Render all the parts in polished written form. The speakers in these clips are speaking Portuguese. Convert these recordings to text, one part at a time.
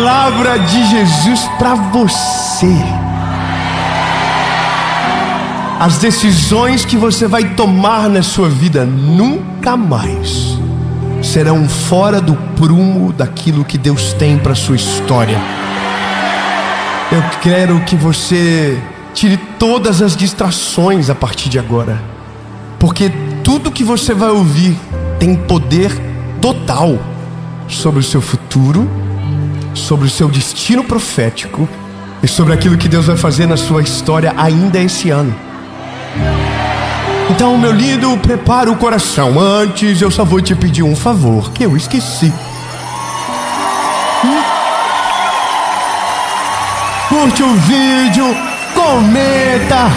palavra de Jesus para você. As decisões que você vai tomar na sua vida nunca mais serão fora do prumo daquilo que Deus tem para a sua história. Eu quero que você tire todas as distrações a partir de agora, porque tudo que você vai ouvir tem poder total sobre o seu futuro, sobre o seu destino profético e sobre aquilo que Deus vai fazer na sua história ainda esse ano. Então, meu lindo, prepara o coração. Antes, eu só vou te pedir um favor que eu esqueci. Curte o vídeo, comenta,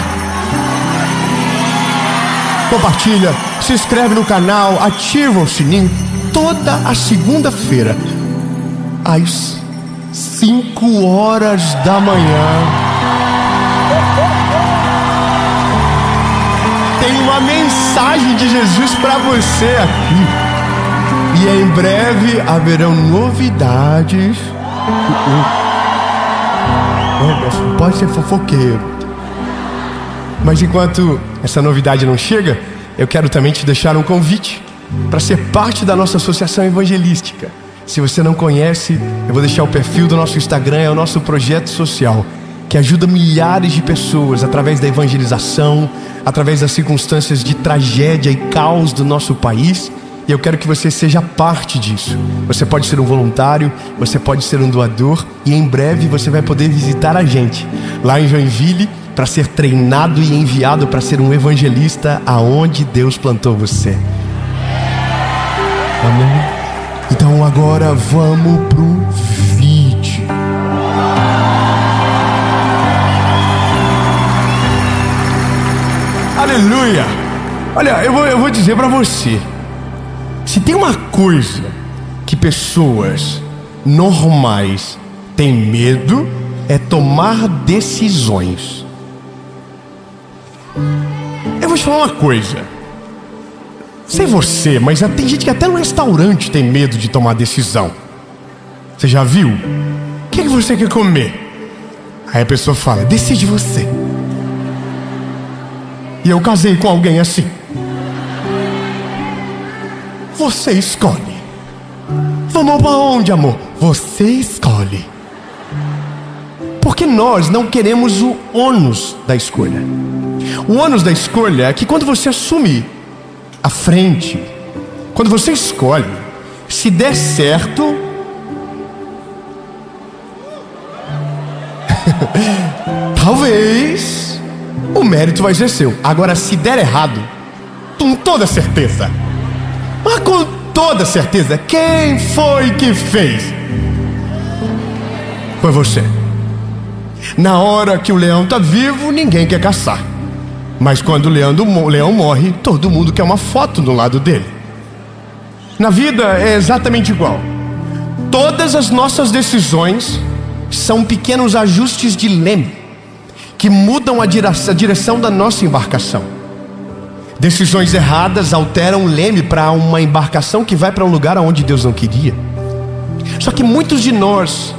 compartilha, se inscreve no canal, ativa o sininho. Toda a segunda-feira, às 5 horas da manhã, tem uma mensagem de Jesus para você aqui. E em breve haverão novidades. Pode ser fofoqueiro. Mas enquanto essa novidade não chega, eu quero também te deixar um convite para ser parte da nossa associação evangelística. Se você não conhece, eu vou deixar o perfil do nosso Instagram. É o nosso projeto social que ajuda milhares de pessoas através da evangelização, através das circunstâncias de tragédia e caos do nosso país. E eu quero que você seja parte disso. Você pode ser um voluntário, você pode ser um doador, e em breve você vai poder visitar a gente lá em Joinville para ser treinado e enviado para ser um evangelista aonde Deus plantou você. Amém? Então agora vamos pro vídeo. Aleluia! Olha, eu vou dizer para você, se tem uma coisa que pessoas normais têm medo, é tomar decisões. Eu vou te falar uma coisa. Sei você, mas tem gente que até no restaurante tem medo de tomar decisão. Você já viu? O que você quer comer? Aí a pessoa fala, decide você. E eu casei com alguém assim. Você escolhe. Vamos pra onde, amor? Você escolhe. Porque nós não queremos o ônus da escolha. O ônus da escolha é que quando você assume a frente, quando você escolhe, se der certo, talvez o mérito vai ser seu. Agora, se der errado, com toda certeza, mas com toda certeza, quem foi que fez? Foi você. Na hora que o leão está vivo, ninguém quer caçar. Mas quando o leão morre, todo mundo quer uma foto do lado dele. Na vida é exatamente igual. Todas as nossas decisões são pequenos ajustes de leme que mudam a direção da nossa embarcação. Decisões erradas alteram o leme para uma embarcação que vai para um lugar aonde Deus não queria. Só que muitos de nós,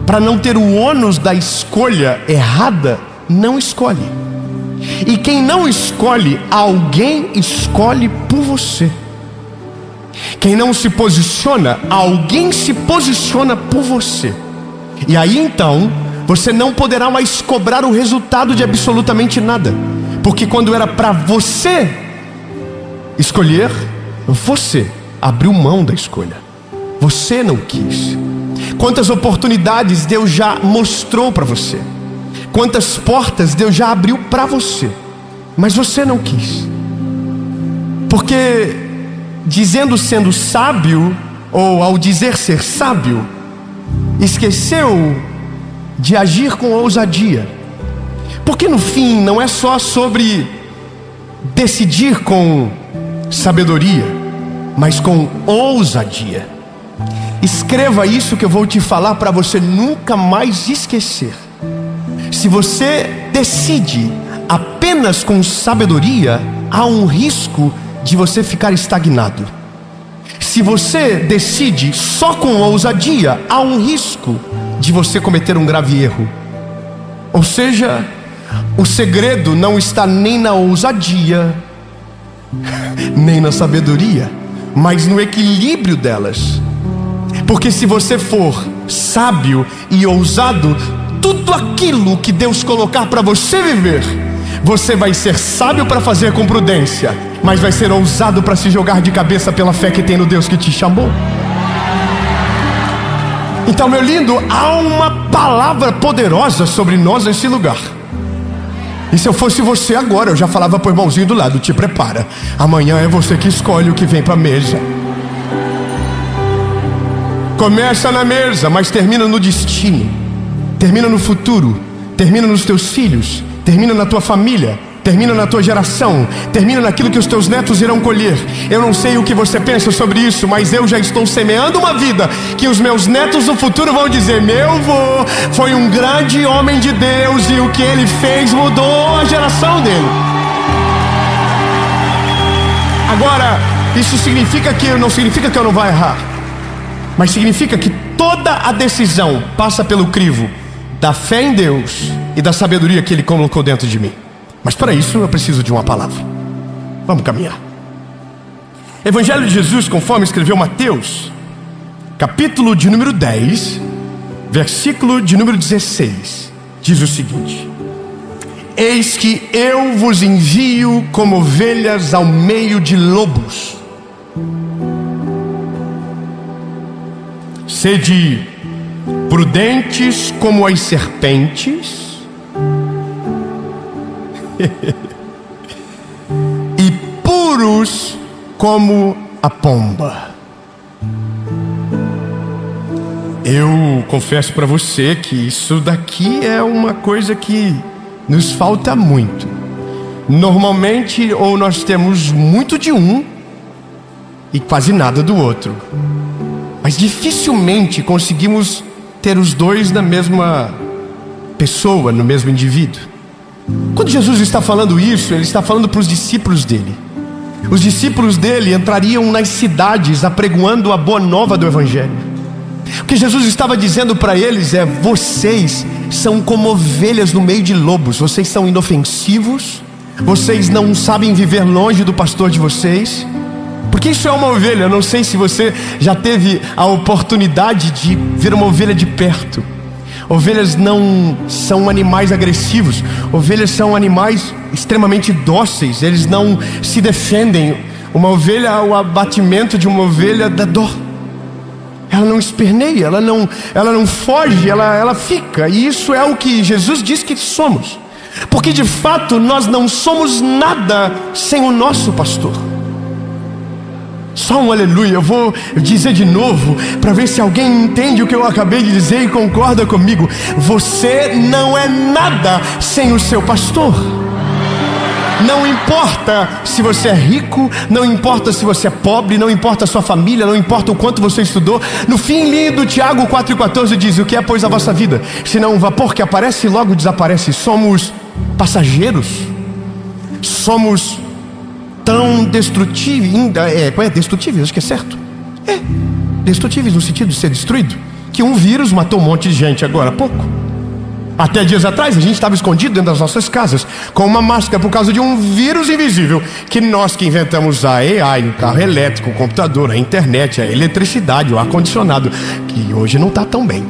para não ter o ônus da escolha errada, não escolhe. E quem não escolhe, alguém escolhe por você. Quem não se posiciona, alguém se posiciona por você. E aí então, você não poderá mais cobrar o resultado de absolutamente nada. Porque quando era para você escolher, você abriu mão da escolha. Você não quis. Quantas oportunidades Deus já mostrou para você. Quantas portas Deus já abriu para você, mas você não quis. Porque sendo sábio, ou ao dizer ser sábio, esqueceu de agir com ousadia. Porque no fim não é só sobre decidir com sabedoria, mas com ousadia. Escreva isso que eu vou te falar para você nunca mais esquecer. Se você decide apenas com sabedoria, há um risco de você ficar estagnado. se você decide só com ousadia, há um risco de você cometer um grave erro. Ou seja, o segredo não está nem na ousadia, nem na sabedoria, mas no equilíbrio delas. Porque se você for sábio e ousado, tudo aquilo que Deus colocar para você viver, você vai ser sábio para fazer com prudência, mas vai ser ousado para se jogar de cabeça pela fé que tem no Deus que te chamou. Então, meu lindo, há uma palavra poderosa sobre nós nesse lugar. E se eu fosse você agora, eu já falava pro irmãozinho do lado: te prepara, amanhã é você que escolhe o que vem para a mesa. Começa na mesa, mas termina no destino, termina no futuro, termina nos teus filhos, termina na tua família, termina na tua geração, termina naquilo que os teus netos irão colher. Eu não sei o que você pensa sobre isso, mas eu já estou semeando uma vida que os meus netos no futuro vão dizer: meu avô foi um grande homem de Deus e o que ele fez mudou a geração dele. Agora, isso significa que não significa que eu não vou errar, mas significa que toda a decisão passa pelo crivo da fé em Deus e da sabedoria que Ele colocou dentro de mim. Mas para isso eu preciso de uma palavra. Vamos caminhar. Evangelho de Jesus, conforme escreveu Mateus, capítulo de número 10, versículo de número 16, diz o seguinte: eis que eu vos envio como ovelhas ao meio de lobos. Sede prudentes como as serpentes e puros como a pomba. Eu confesso para você que isso daqui é uma coisa que nos falta muito. Normalmente, ou nós temos muito de um e quase nada do outro, mas dificilmente conseguimos ter os dois na mesma pessoa, no mesmo indivíduo. Quando Jesus está falando isso, Ele está falando para os discípulos dele. Os discípulos dele entrariam nas cidades apregoando a boa nova do Evangelho. O que Jesus estava dizendo para eles é: vocês são como ovelhas no meio de lobos. Vocês são inofensivos, vocês não sabem viver longe do pastor de vocês. Porque isso é uma ovelha. Eu não sei se você já teve a oportunidade de ver uma ovelha de perto. Ovelhas não são animais agressivos. Ovelhas são animais extremamente dóceis. Eles não se defendem. Uma ovelha, o abatimento de uma ovelha dá dó. Ela não esperneia, ela não foge, ela fica. E isso é o que Jesus diz que somos. Porque de fato nós não somos nada sem o nosso pastor. Só um aleluia. Eu vou dizer de novo para ver se alguém entende o que eu acabei de dizer e concorda comigo. Você não é nada sem o seu pastor. Não importa se você é rico, não importa se você é pobre, não importa a sua família, não importa o quanto você estudou. No fim lindo, Tiago 4,14 diz: o que é pois a vossa vida? Senão um vapor que aparece e logo desaparece. Somos passageiros. Somos tão destrutíveis, destrutíveis, acho que é certo. Destrutíveis no sentido de ser destruído, que um vírus matou um monte de gente agora há pouco. Até dias atrás a gente estava escondido dentro das nossas casas com uma máscara por causa de um vírus invisível que nós que inventamos a AI, o carro elétrico, o computador, a internet, a eletricidade, o ar-condicionado, que hoje não está tão bem.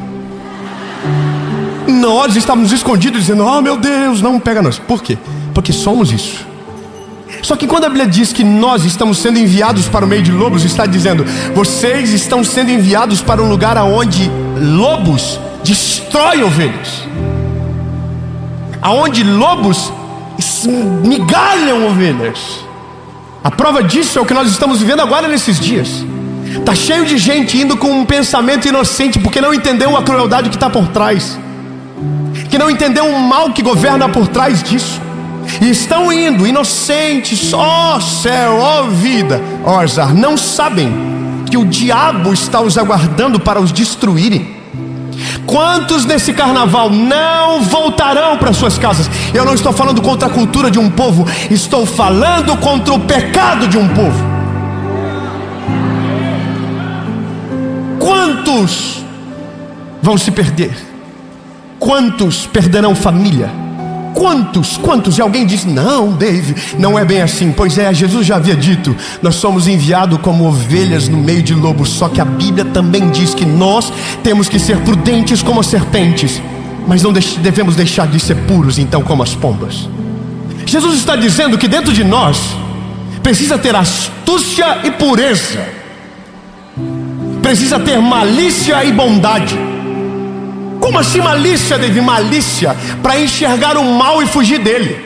Nós estávamos escondidos dizendo: oh meu Deus, não pega nós. Por quê? Porque somos isso. Só que quando a Bíblia diz que nós estamos sendo enviados para o meio de lobos, está dizendo: vocês estão sendo enviados para um lugar onde lobos destroem ovelhas, aonde lobos migalham ovelhas. A prova disso é o que nós estamos vivendo agora nesses dias. Está cheio de gente indo com um pensamento inocente, porque não entendeu a crueldade que está por trás, que não entendeu o mal que governa por trás disso. E estão indo inocentes, ó céu, ó vida, ó azar. Não sabem que o diabo está os aguardando para os destruírem. Quantos nesse carnaval não voltarão para suas casas? Eu não estou falando contra a cultura de um povo, estou falando contra o pecado de um povo. Quantos vão se perder? Quantos perderão família? Quantos? E alguém diz: não, Dave, não é bem assim. Pois é, Jesus já havia dito: nós somos enviados como ovelhas no meio de lobos. Só que a Bíblia também diz que nós temos que ser prudentes como as serpentes, mas não devemos deixar de ser puros então como as pombas. Jesus está dizendo que dentro de nós precisa ter astúcia e pureza, precisa ter malícia e bondade. Como assim malícia, David? Malícia para enxergar o mal e fugir dele.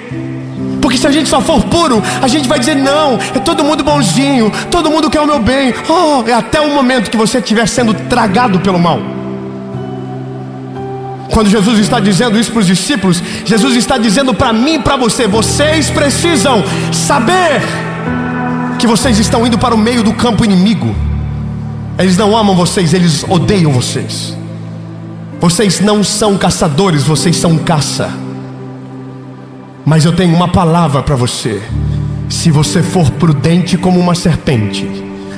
Porque se a gente só for puro, a gente vai dizer: não, é todo mundo bonzinho, todo mundo quer o meu bem. É até o momento que você estiver sendo tragado pelo mal. Quando Jesus está dizendo isso para os discípulos, Jesus está dizendo para mim e para você: vocês precisam saber que vocês estão indo para o meio do campo inimigo. Eles não amam vocês, eles odeiam vocês. Vocês não são caçadores, vocês são caça. Mas eu tenho uma palavra para você: se você for prudente como uma serpente,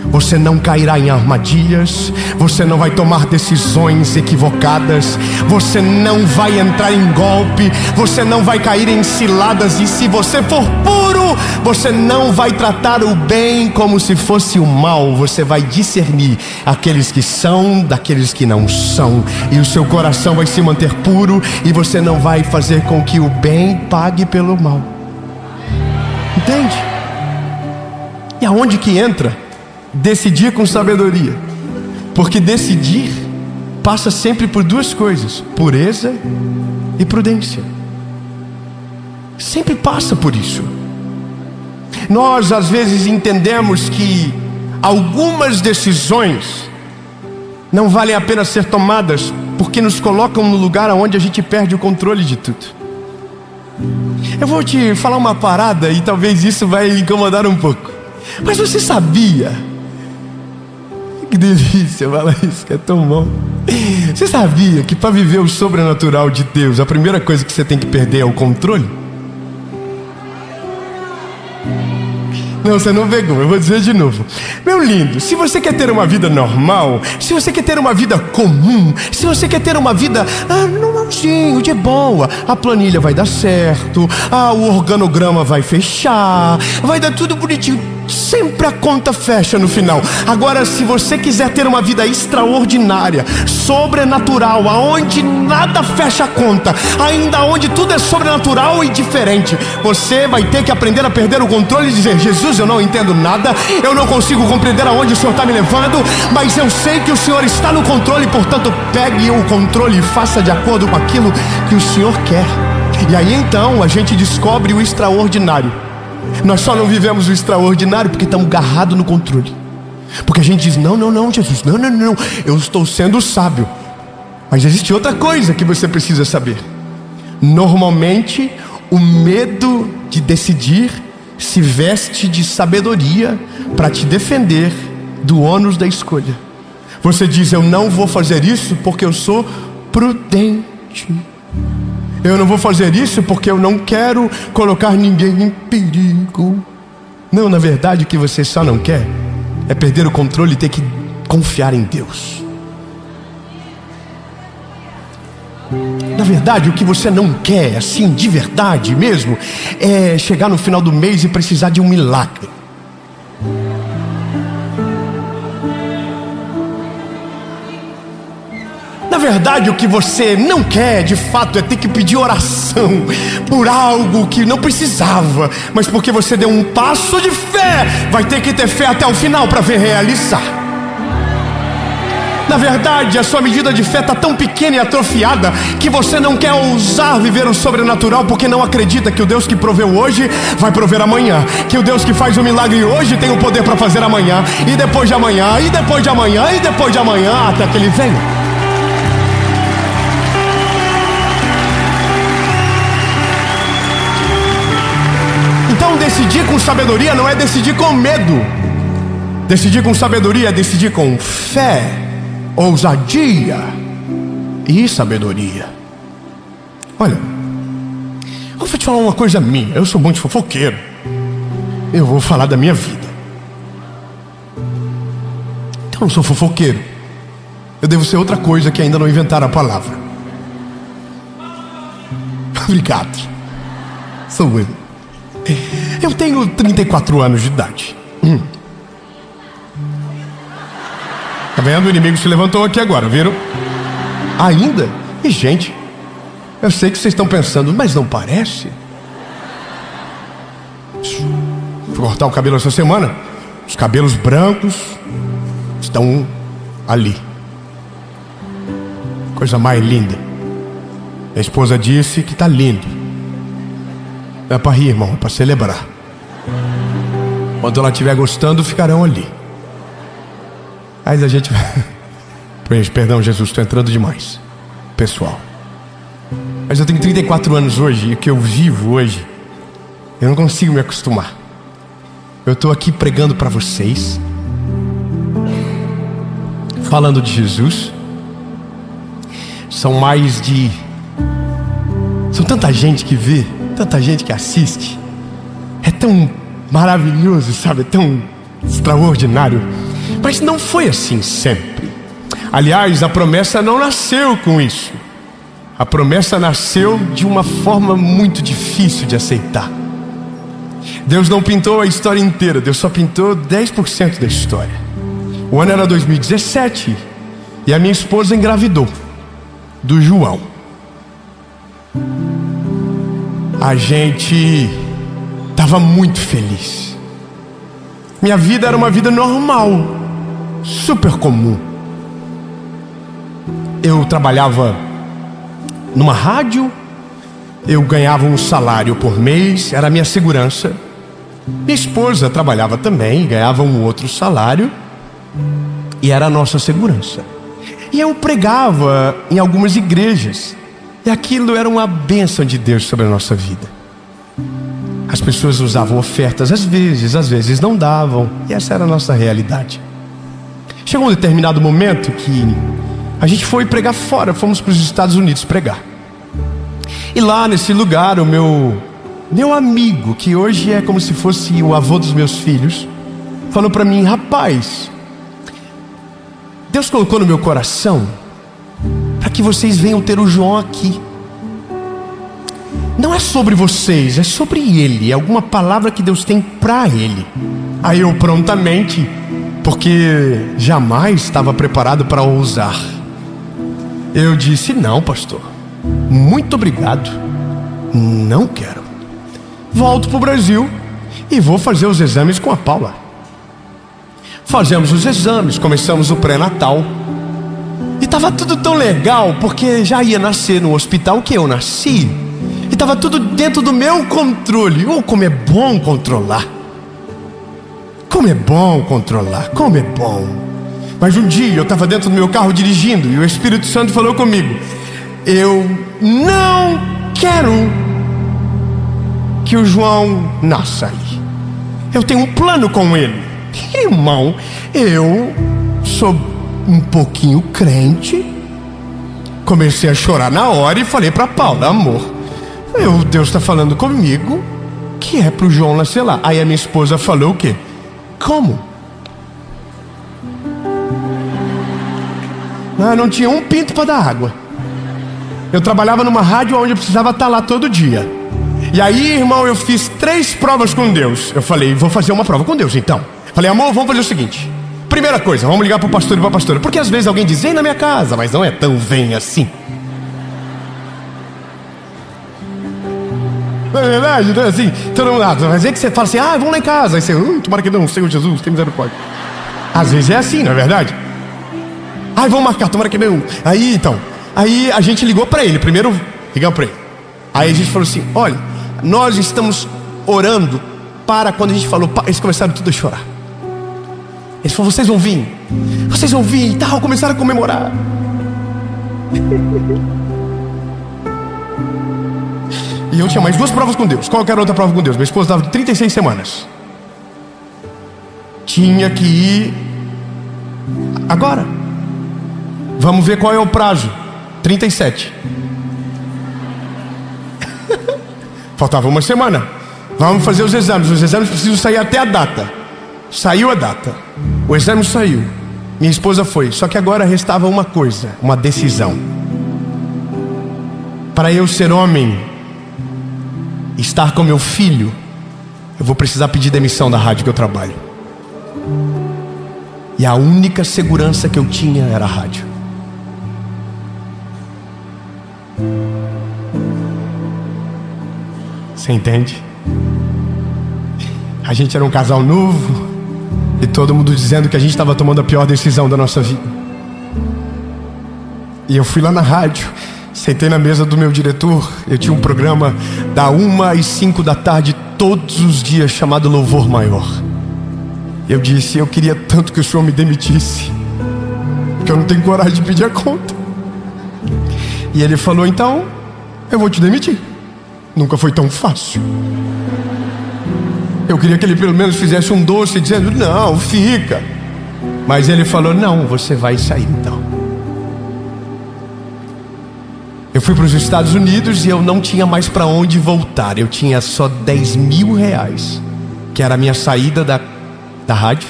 você não cairá em armadilhas, você não vai tomar decisões equivocadas, você não vai entrar em golpe, você não vai cair em ciladas. E se você for puro, você não vai tratar o bem como se fosse o mal. Você vai discernir aqueles que são daqueles que não são, e o seu coração vai se manter puro, e você não vai fazer com que o bem pague pelo mal. Entende? E aonde que entra decidir com sabedoria? Porque decidir passa sempre por duas coisas: pureza e prudência. Sempre passa por isso. Nós às vezes entendemos que algumas decisões não valem a pena ser tomadas, porque nos colocam no lugar onde a gente perde o controle de tudo. Eu vou te falar uma parada e talvez isso vai incomodar um pouco, mas você sabia? Que delícia falar isso, que é tão bom. Você sabia que para viver o sobrenatural de Deus, a primeira coisa que você tem que perder é o controle? Não, você não pegou, eu vou dizer de novo. Meu lindo, se você quer ter uma vida normal, se você quer ter uma vida comum, se você quer ter uma vida normalzinho, de boa, a planilha vai dar certo, o organograma vai fechar, vai dar tudo bonitinho, sempre a conta fecha no final. Agora, se você quiser ter uma vida extraordinária, sobrenatural, aonde nada fecha a conta, ainda onde tudo é sobrenatural e diferente, você vai ter que aprender a perder o controle e dizer: Jesus, eu não entendo nada, eu não consigo compreender aonde o Senhor está me levando, mas eu sei que o Senhor está no controle, portanto pegue o controle e faça de acordo com aquilo que o Senhor quer. E aí então a gente descobre o extraordinário. Nós só não vivemos o extraordinário porque estamos agarrados no controle. Porque a gente diz: não, Jesus, não, eu estou sendo sábio. Mas existe outra coisa que você precisa saber. Normalmente o medo de decidir se veste de sabedoria para te defender do ônus da escolha. Você diz: eu não vou fazer isso porque eu sou prudente. Eu não vou fazer isso porque eu não quero colocar ninguém em perigo. Não, na verdade o que você só não quer é perder o controle e ter que confiar em Deus. Na verdade o que você não quer, assim, de verdade mesmo, é chegar no final do mês e precisar de um milagre. Na verdade o que você não quer de fato é ter que pedir oração por algo que não precisava, mas porque você deu um passo de fé, vai ter que ter fé até o final para ver realizar. Na verdade a sua medida de fé está tão pequena e atrofiada que você não quer ousar viver o sobrenatural, porque não acredita que o Deus que proveu hoje vai prover amanhã, que o Deus que faz o milagre hoje tem o poder para fazer amanhã, e depois de amanhã, e depois de amanhã, e depois de amanhã, até que Ele venha. Então decidir com sabedoria não é decidir com medo. Decidir com sabedoria é decidir com fé, ousadia e sabedoria. Olha, eu vou te falar uma coisa minha. Eu sou muito fofoqueiro. Eu vou falar da minha vida. Então eu sou fofoqueiro. Eu devo ser outra coisa que ainda não inventaram a palavra. Obrigado. Sou eu. Eu tenho 34 anos de idade. Tá vendo? O inimigo se levantou aqui agora, viram? Ainda? E gente, eu sei que vocês estão pensando, mas não parece? Fui cortar o cabelo essa semana. Os cabelos brancos estão ali. Coisa mais linda. A esposa disse que está lindo. Não é para rir, irmão, é para celebrar. Quando ela estiver gostando, ficarão ali. Mas a gente perdão, Jesus, estou entrando demais, pessoal. Mas eu tenho 34 anos hoje, e o que eu vivo hoje, eu não consigo me acostumar. Eu estou aqui pregando para vocês, falando de Jesus. São tanta gente que vê, tanta gente que assiste. É tão maravilhoso, sabe? É tão extraordinário. Mas não foi assim sempre. Aliás, a promessa não nasceu com isso. A promessa nasceu de uma forma muito difícil de aceitar. Deus não pintou a história inteira, Deus só pintou 10% da história. O ano era 2017 e a minha esposa engravidou do João. A gente estava muito feliz. Minha vida era uma vida normal, super comum. Eu trabalhava numa rádio, eu ganhava um salário por mês, era a minha segurança. Minha esposa trabalhava também, ganhava um outro salário e era a nossa segurança. E eu pregava em algumas igrejas, e aquilo era uma bênção de Deus sobre a nossa vida. As pessoas usavam ofertas às vezes não davam, e essa era a nossa realidade. Chegou um determinado momento que a gente foi pregar fora, fomos para os Estados Unidos pregar. E lá nesse lugar, o meu amigo, que hoje é como se fosse o avô dos meus filhos, falou para mim: rapaz, Deus colocou no meu coração para que vocês venham ter o João aqui. Não é sobre vocês, é sobre ele. É alguma palavra que Deus tem para ele. Aí eu prontamente, porque jamais estava preparado para ousar, eu disse: não, pastor, muito obrigado, não quero. Volto para o Brasil e vou fazer os exames com a Paula. Fazemos os exames, começamos o pré-natal. E estava tudo tão legal, porque já ia nascer no hospital que eu nasci. E estava tudo dentro do meu controle. Oh, como é bom controlar. Como é bom controlar, como é bom. Mas um dia eu estava dentro do meu carro dirigindo, e o Espírito Santo falou comigo: eu não quero que o João nasça aí. Eu tenho um plano com ele. Irmão, eu sou um pouquinho crente. Comecei a chorar na hora e falei para Paula: amor, Deus está falando comigo que é pro João nascer lá. Aí a minha esposa falou o quê? Como? Não tinha um pinto para dar água. Eu trabalhava numa rádio onde eu precisava estar lá todo dia. E aí, irmão, eu fiz 3 provas com Deus. Eu falei: vou fazer uma prova com Deus então. Falei: amor, vamos fazer o seguinte. Primeira coisa, vamos ligar pro pastor e pra pastora. Porque às vezes alguém diz: vem na minha casa, mas não é tão vem assim. Não é verdade? Não é assim? Todo mundo, às vezes que você fala assim: vamos lá em casa. Aí você: tomara que não, Senhor Jesus, tem misericórdia. Às vezes é assim, não é verdade? Vamos marcar, tomara que não. Aí a gente ligou pra ele. Primeiro ligamos pra ele. Aí a gente falou assim: olha, nós estamos orando para quando a gente falou, eles começaram tudo a chorar. Eles falaram: vocês vão vir e tal. Começaram a comemorar. E eu tinha mais 2 provas com Deus. Qual que era a outra prova com Deus? Minha esposa estava de 36 semanas. Tinha que ir agora. Vamos ver qual é o prazo. 37. Faltava uma semana. Vamos fazer os exames. Os exames precisam sair até a data. Saiu a data. O exame saiu. Minha esposa foi, só que agora restava uma coisa, uma decisão. Para eu ser homem, estar com meu filho, eu vou precisar pedir demissão da rádio que eu trabalho. E a única segurança que eu tinha era a rádio. Você entende? A gente era um casal novo e todo mundo dizendo que a gente estava tomando a pior decisão da nossa vida. E eu fui lá na rádio, sentei na mesa do meu diretor. Eu tinha um programa da 1h às 5h todos os dias chamado Louvor Maior. Eu disse: eu queria tanto que o senhor me demitisse, porque eu não tenho coragem de pedir a conta. E ele falou: então eu vou te demitir. Nunca foi tão fácil. Eu queria que ele pelo menos fizesse um doce dizendo: não, fica. Mas ele falou: não, você vai sair então. Eu fui para os Estados Unidos e eu não tinha mais para onde voltar. Eu tinha só 10 mil reais, que era a minha saída da rádio,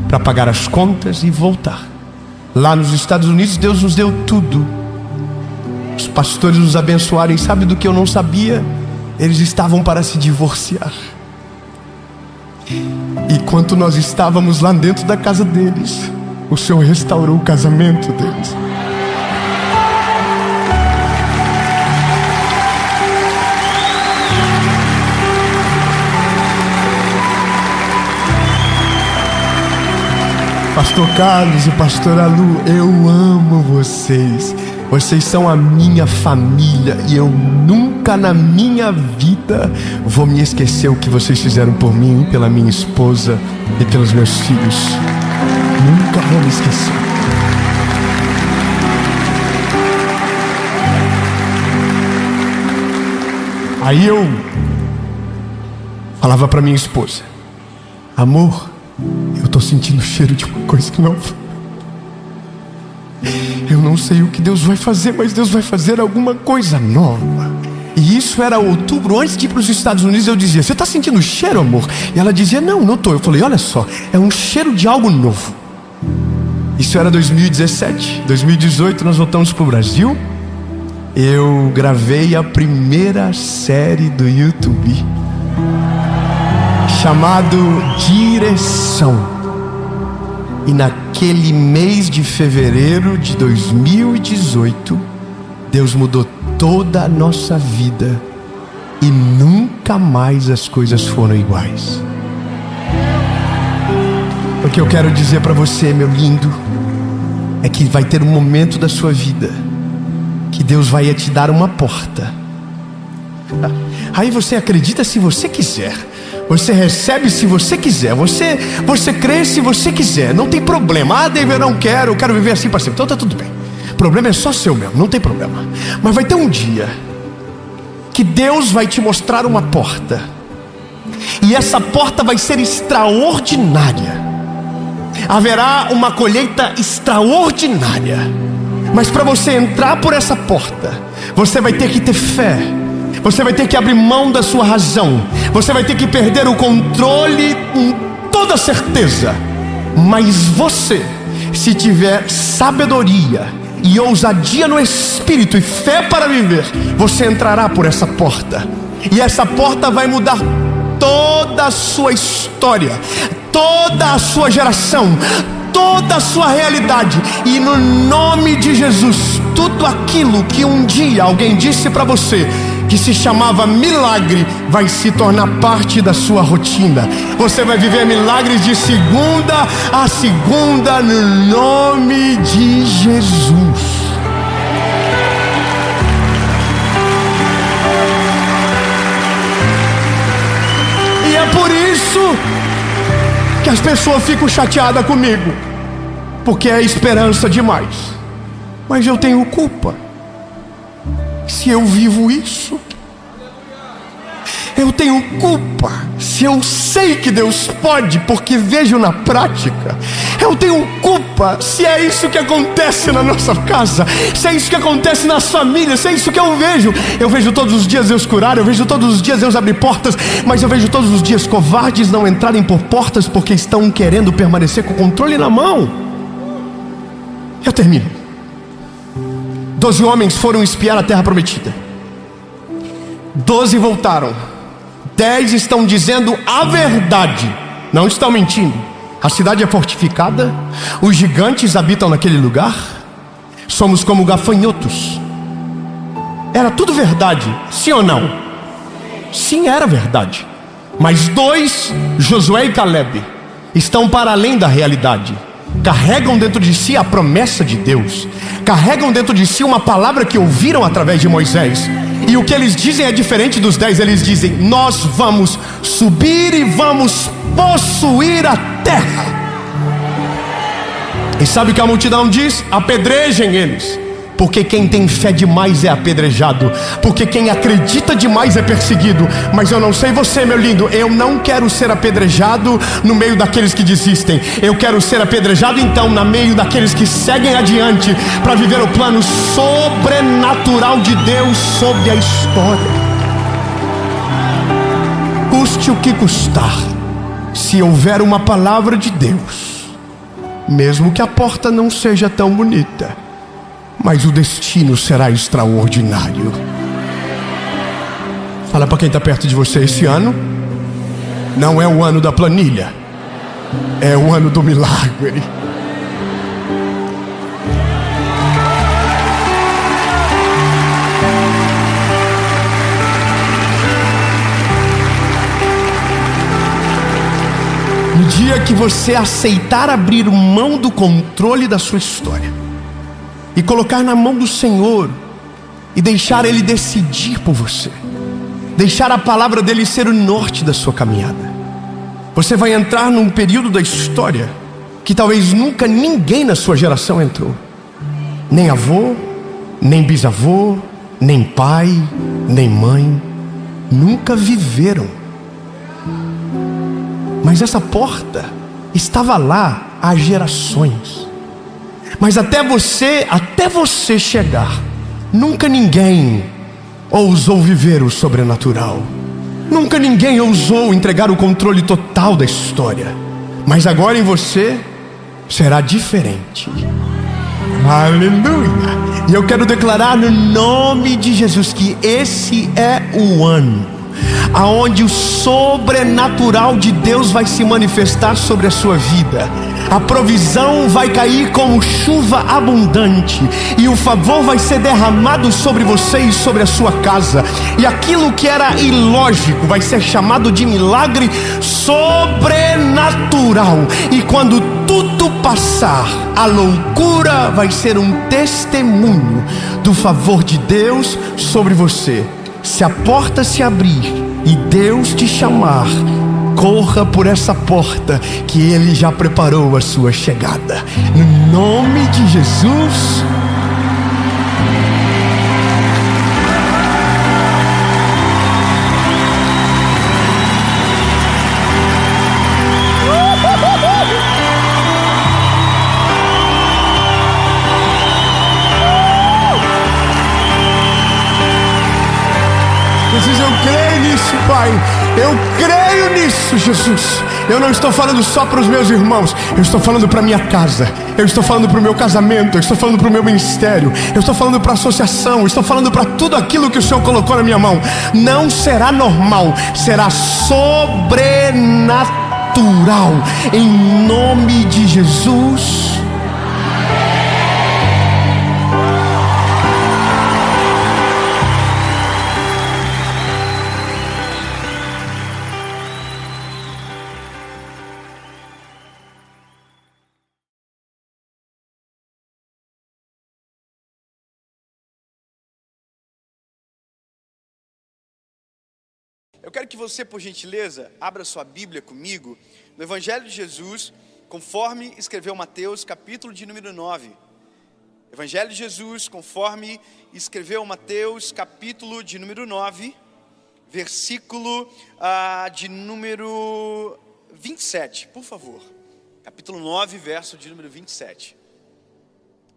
para pagar as contas e voltar. Lá nos Estados Unidos Deus nos deu tudo. Os pastores nos abençoaram. E sabe do que eu não sabia? Eles estavam para se divorciar. E enquanto nós estávamos lá dentro da casa deles, o Senhor restaurou o casamento deles. Pastor Carlos e pastora Lu, eu amo vocês. Vocês são a minha família e eu nunca na minha vida vou me esquecer o que vocês fizeram por mim, pela minha esposa e pelos meus filhos. Nunca vou me esquecer. Aí eu falava para minha esposa: amor, eu tô sentindo o cheiro de uma coisa nova. Eu não sei o que Deus vai fazer, mas Deus vai fazer alguma coisa nova. E isso era outubro, antes de ir para os Estados Unidos. Eu dizia: você está sentindo o cheiro, amor? E ela dizia: não estou. Eu falei: olha só, é um cheiro de algo novo. Isso era 2017. 2018 nós voltamos para o Brasil. Eu gravei a primeira série do YouTube, chamado Direção. E naquele mês de fevereiro de 2018, Deus mudou toda a nossa vida. E nunca mais as coisas foram iguais. O que eu quero dizer para você, meu lindo, é que vai ter um momento da sua vida que Deus vai te dar uma porta. Aí você acredita se você quiser. Você recebe se você quiser. Você crê se você quiser. Não tem problema. Ah, David, eu não quero. Eu quero viver assim para sempre. Então tá tudo bem. O problema é só seu mesmo. Não tem problema. Mas vai ter um dia que Deus vai te mostrar uma porta. E essa porta vai ser extraordinária. Haverá uma colheita extraordinária. Mas para você entrar por essa porta, você vai ter que ter fé. Você vai ter que abrir mão da sua razão. Você vai ter que perder o controle com toda certeza. Mas você, se tiver sabedoria e ousadia no espírito e fé para viver, você entrará por essa porta. E essa porta vai mudar toda a sua história, toda a sua geração, toda a sua realidade. E no nome de Jesus, tudo aquilo que um dia alguém disse para você que se chamava milagre, vai se tornar parte da sua rotina. Você vai viver milagres de segunda a segunda, no nome de Jesus. E é por isso que as pessoas ficam chateadas comigo, porque é esperança demais. Mas eu tenho culpa. Se eu vivo isso, eu tenho culpa. Se eu sei que Deus pode, porque vejo na prática, eu tenho culpa. Se é isso que acontece na nossa casa, se é isso que acontece nas famílias, se é isso que eu vejo todos os dias Deus curar, eu vejo todos os dias Deus abrir portas, mas eu vejo todos os dias covardes não entrarem por portas porque estão querendo permanecer com o controle na mão. Eu termino. 12 homens foram espiar a terra prometida. 12 voltaram. 10 estão dizendo a verdade, não estão mentindo. A cidade é fortificada, os gigantes habitam naquele lugar, somos como gafanhotos. Era tudo verdade, sim ou não? Sim, era verdade. Mas 2, Josué e Caleb, estão para além da realidade. Carregam dentro de si a promessa de Deus, carregam dentro de si uma palavra que ouviram através de Moisés. E o que eles dizem é diferente dos 10. Eles dizem: nós vamos subir e vamos possuir a terra. E sabe o que a multidão diz? Apedrejem eles. Porque quem tem fé demais é apedrejado, porque quem acredita demais é perseguido. Mas eu não sei você, meu lindo, eu não quero ser apedrejado no meio daqueles que desistem. Eu quero ser apedrejado então no meio daqueles que seguem adiante, para viver o plano sobrenatural de Deus sobre a história. Custe o que custar, se houver uma palavra de Deus, mesmo que a porta não seja tão bonita, mas o destino será extraordinário. Fala para quem está perto de você: esse ano não é o ano da planilha, é o ano do milagre. No dia que você aceitar abrir mão do controle da sua história e colocar na mão do Senhor, e deixar Ele decidir por você, deixar a palavra dEle ser o norte da sua caminhada, você vai entrar num período da história que talvez nunca ninguém na sua geração entrou. Nem avô, nem bisavô, nem pai, nem mãe, nunca viveram. Mas essa porta estava lá há gerações. Mas até você chegar, nunca ninguém ousou viver o sobrenatural. Nunca ninguém ousou entregar o controle total da história. Mas agora em você será diferente. Aleluia! E eu quero declarar no nome de Jesus que esse é o ano aonde o sobrenatural de Deus vai se manifestar sobre a sua vida. A provisão vai cair como chuva abundante, e o favor vai ser derramado sobre você e sobre a sua casa. E aquilo que era ilógico vai ser chamado de milagre sobrenatural. E quando tudo passar, a loucura vai ser um testemunho do favor de Deus sobre você. Se a porta se abrir e Deus te chamar, corra por essa porta, que Ele já preparou a sua chegada. No nome de Jesus. Jesus, eu creio nisso, Pai. Eu creio nisso, Jesus. Eu não estou falando só para os meus irmãos, eu estou falando para a minha casa, eu estou falando para o meu casamento, eu estou falando para o meu ministério, eu estou falando para a associação, eu estou falando para tudo aquilo que o Senhor colocou na minha mão. Não será normal, será sobrenatural, em nome de Jesus. Eu quero que você, por gentileza, abra sua Bíblia comigo no Evangelho de Jesus, conforme escreveu Mateus, capítulo de número 9. Evangelho de Jesus, conforme escreveu Mateus, capítulo de número 9, versículo de número 27, por favor. Capítulo 9, verso de número 27.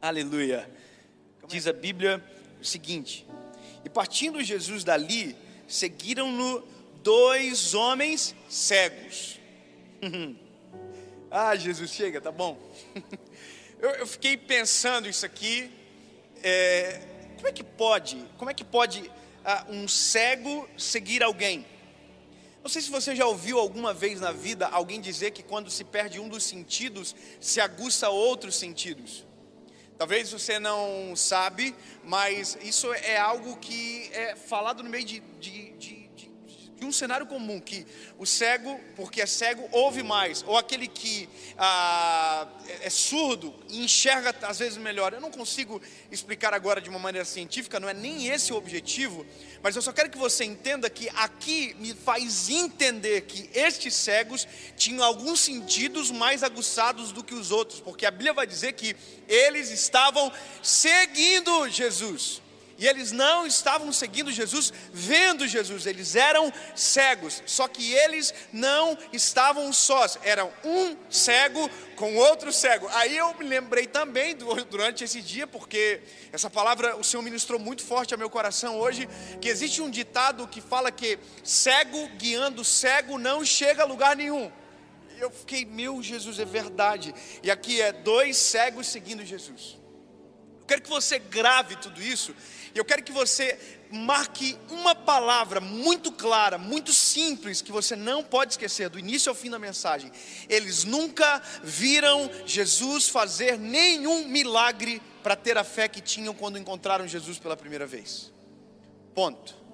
Aleluia. Diz a Bíblia o seguinte: e partindo Jesus dali, seguiram-no 2 homens cegos. Jesus, chega, tá bom. Eu fiquei pensando isso aqui, como é que pode um cego seguir alguém? Não sei se você já ouviu alguma vez na vida alguém dizer que quando se perde um dos sentidos, se aguça outros sentidos. Talvez você não sabe, mas isso é algo que é falado no meio de um cenário comum, que o cego, porque é cego, ouve mais, ou aquele que é surdo e enxerga às vezes melhor. Eu não consigo explicar agora de uma maneira científica, não é nem esse o objetivo, mas eu só quero que você entenda que aqui me faz entender que estes cegos tinham alguns sentidos mais aguçados do que os outros, porque a Bíblia vai dizer que eles estavam seguindo Jesus. E eles não estavam seguindo Jesus, vendo Jesus, eles eram cegos. Só que eles não estavam sós, eram um cego com outro cego. Aí eu me lembrei também durante esse dia, porque essa palavra o Senhor ministrou muito forte ao meu coração hoje, que existe um ditado que fala que cego guiando cego não chega a lugar nenhum. E eu fiquei, meu Jesus, é verdade. E aqui é 2 cegos seguindo Jesus. Eu quero que você grave tudo isso. E eu quero que você marque uma palavra muito clara, muito simples, que você não pode esquecer, do início ao fim da mensagem. Eles nunca viram Jesus fazer nenhum milagre para ter a fé que tinham quando encontraram Jesus pela primeira vez. Ponto.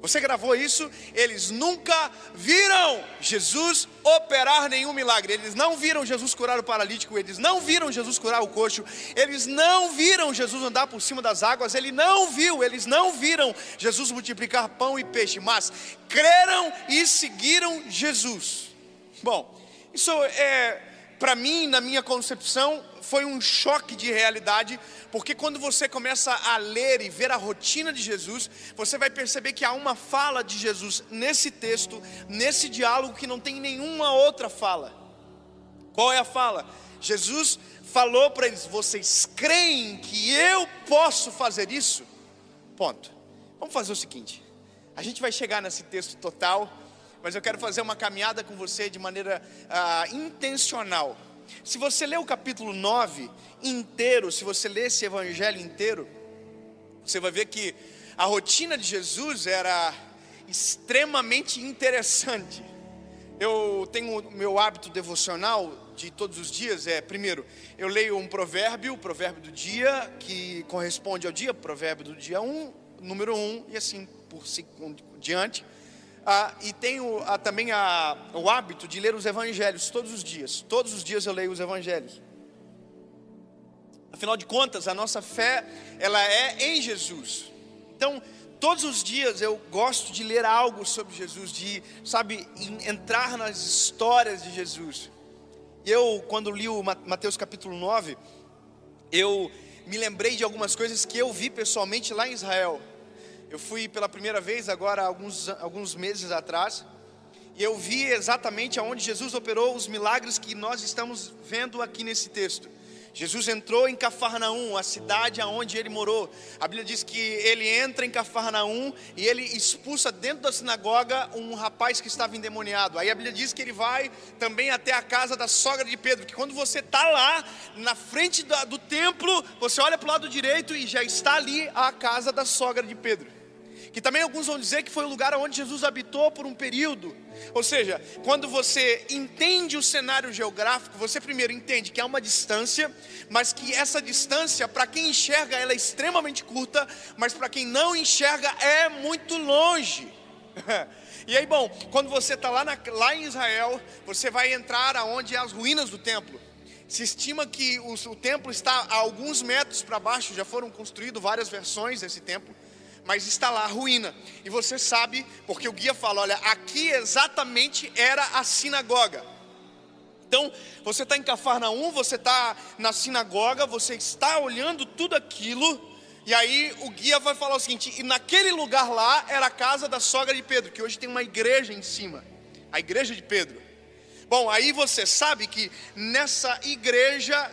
Você gravou isso? Eles nunca viram Jesus operar nenhum milagre. Eles não viram Jesus curar o paralítico. Eles não viram Jesus curar o coxo. Eles não viram Jesus andar por cima das águas. Eles não viram Jesus multiplicar pão e peixe. Mas creram e seguiram Jesus. Bom, isso para mim, na minha concepção, foi um choque de realidade, porque quando você começa a ler e ver a rotina de Jesus, você vai perceber que há uma fala de Jesus nesse texto, nesse diálogo, que não tem nenhuma outra fala. Qual é a fala? Jesus falou para eles: vocês creem que eu posso fazer isso? Ponto. Vamos fazer o seguinte, a gente vai chegar nesse texto total, mas eu quero fazer uma caminhada com você de maneira intencional. Se você ler o capítulo 9 inteiro, se você ler esse evangelho inteiro, você vai ver que a rotina de Jesus era extremamente interessante. Eu tenho o meu hábito devocional de todos os dias, primeiro, eu leio um provérbio, o provérbio do dia, que corresponde ao dia, provérbio do dia 1, número 1, e assim por diante. E tenho também o hábito de ler os evangelhos todos os dias. Todos os dias eu leio os evangelhos. Afinal de contas, a nossa fé, ela é em Jesus. Então, todos os dias eu gosto de ler algo sobre Jesus, de, entrar nas histórias de Jesus. E eu, quando li o Mateus capítulo 9, eu me lembrei de algumas coisas que eu vi pessoalmente lá em Israel. Eu fui pela primeira vez agora alguns meses atrás, e eu vi exatamente aonde Jesus operou os milagres que nós estamos vendo aqui nesse texto. Jesus entrou em Cafarnaum, a cidade aonde ele morou. A Bíblia diz que ele entra em Cafarnaum e ele expulsa dentro da sinagoga um rapaz que estava endemoniado. Aí a Bíblia diz que ele vai também até a casa da sogra de Pedro, que quando você está lá na frente do templo, você olha para o lado direito e já está ali a casa da sogra de Pedro. Que também alguns vão dizer que foi o lugar onde Jesus habitou por um período. Ou seja, quando você entende o cenário geográfico, você primeiro entende que há uma distância, mas que essa distância, para quem enxerga, ela é extremamente curta, mas para quem não enxerga, é muito longe. E aí, bom, quando você está lá em Israel, você vai entrar aonde é as ruínas do templo. Se estima que o templo está a alguns metros para baixo, já foram construídas várias versões desse templo, mas está lá a ruína, e você sabe, porque o guia fala, olha, aqui exatamente era a sinagoga. Então, você está em Cafarnaum, você está na sinagoga, você está olhando tudo aquilo, e aí o guia vai falar o seguinte, e naquele lugar lá era a casa da sogra de Pedro, que hoje tem uma igreja em cima, a igreja de Pedro. Bom, aí você sabe que nessa igreja,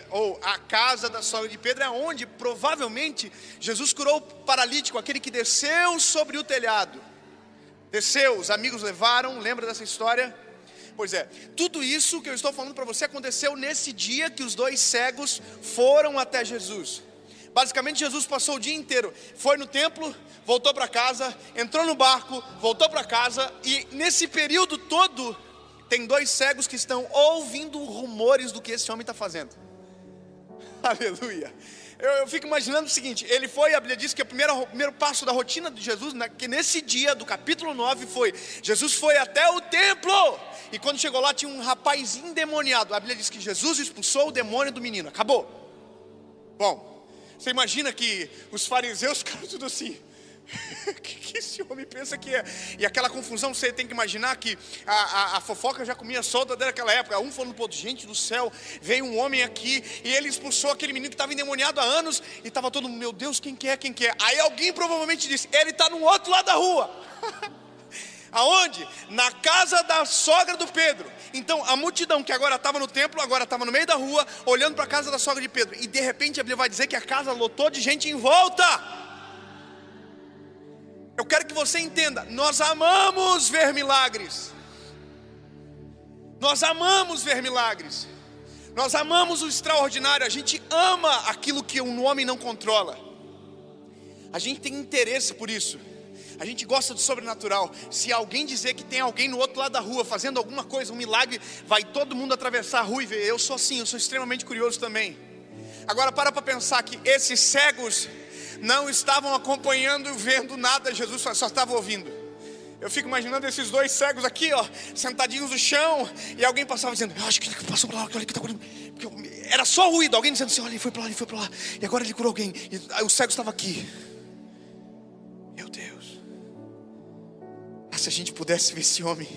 ou a casa da sogra de Pedro, é onde provavelmente Jesus curou o paralítico, aquele que desceu sobre o telhado. Desceu, os amigos levaram, lembra dessa história? Pois é, tudo isso que eu estou falando para você aconteceu nesse dia que os dois cegos foram até Jesus. Basicamente, Jesus passou o dia inteiro, foi no templo, voltou para casa, entrou no barco, voltou para casa, e nesse período todo, tem dois cegos que estão ouvindo rumores do que esse homem está fazendo. Aleluia. Eu fico imaginando o seguinte, ele foi, a Bíblia diz que o primeiro passo da rotina de Jesus, que nesse dia do capítulo 9 foi, Jesus foi até o templo, e quando chegou lá tinha um rapaz endemoniado. A Bíblia diz que Jesus expulsou o demônio do menino, acabou. Bom, você imagina que os fariseus ficaram tudo assim, o que esse homem pensa que é? E aquela confusão, você tem que imaginar que a fofoca já comia solta desde aquela época. Um falando pro outro, gente do céu, veio um homem aqui e ele expulsou aquele menino que estava endemoniado há anos. E estava todo mundo, meu Deus, quem que é? Aí alguém provavelmente disse, ele está no outro lado da rua. Aonde? Na casa da sogra do Pedro. Então a multidão que agora estava no templo, agora estava no meio da rua, olhando para a casa da sogra de Pedro. E de repente a Bíblia vai dizer que a casa lotou de gente em volta. Eu quero que você entenda, nós amamos ver milagres. Nós amamos ver milagres. Nós amamos o extraordinário. A gente ama aquilo que um homem não controla. A gente tem interesse por isso. A gente gosta do sobrenatural. Se alguém dizer que tem alguém no outro lado da rua fazendo alguma coisa, um milagre, vai todo mundo atravessar a rua e ver. Eu sou assim, eu sou extremamente curioso também. Agora para pensar que esses cegos não estavam acompanhando e vendo nada, Jesus só estava ouvindo. Eu fico imaginando esses dois cegos aqui, ó, sentadinhos no chão, e alguém passava dizendo, eu acho que ele passou por lá, olha que está curando. Era só ruído, alguém dizendo assim, olha, ele foi para lá, e agora ele curou alguém, e aí o cego estava aqui. Meu Deus, se a gente pudesse ver esse homem,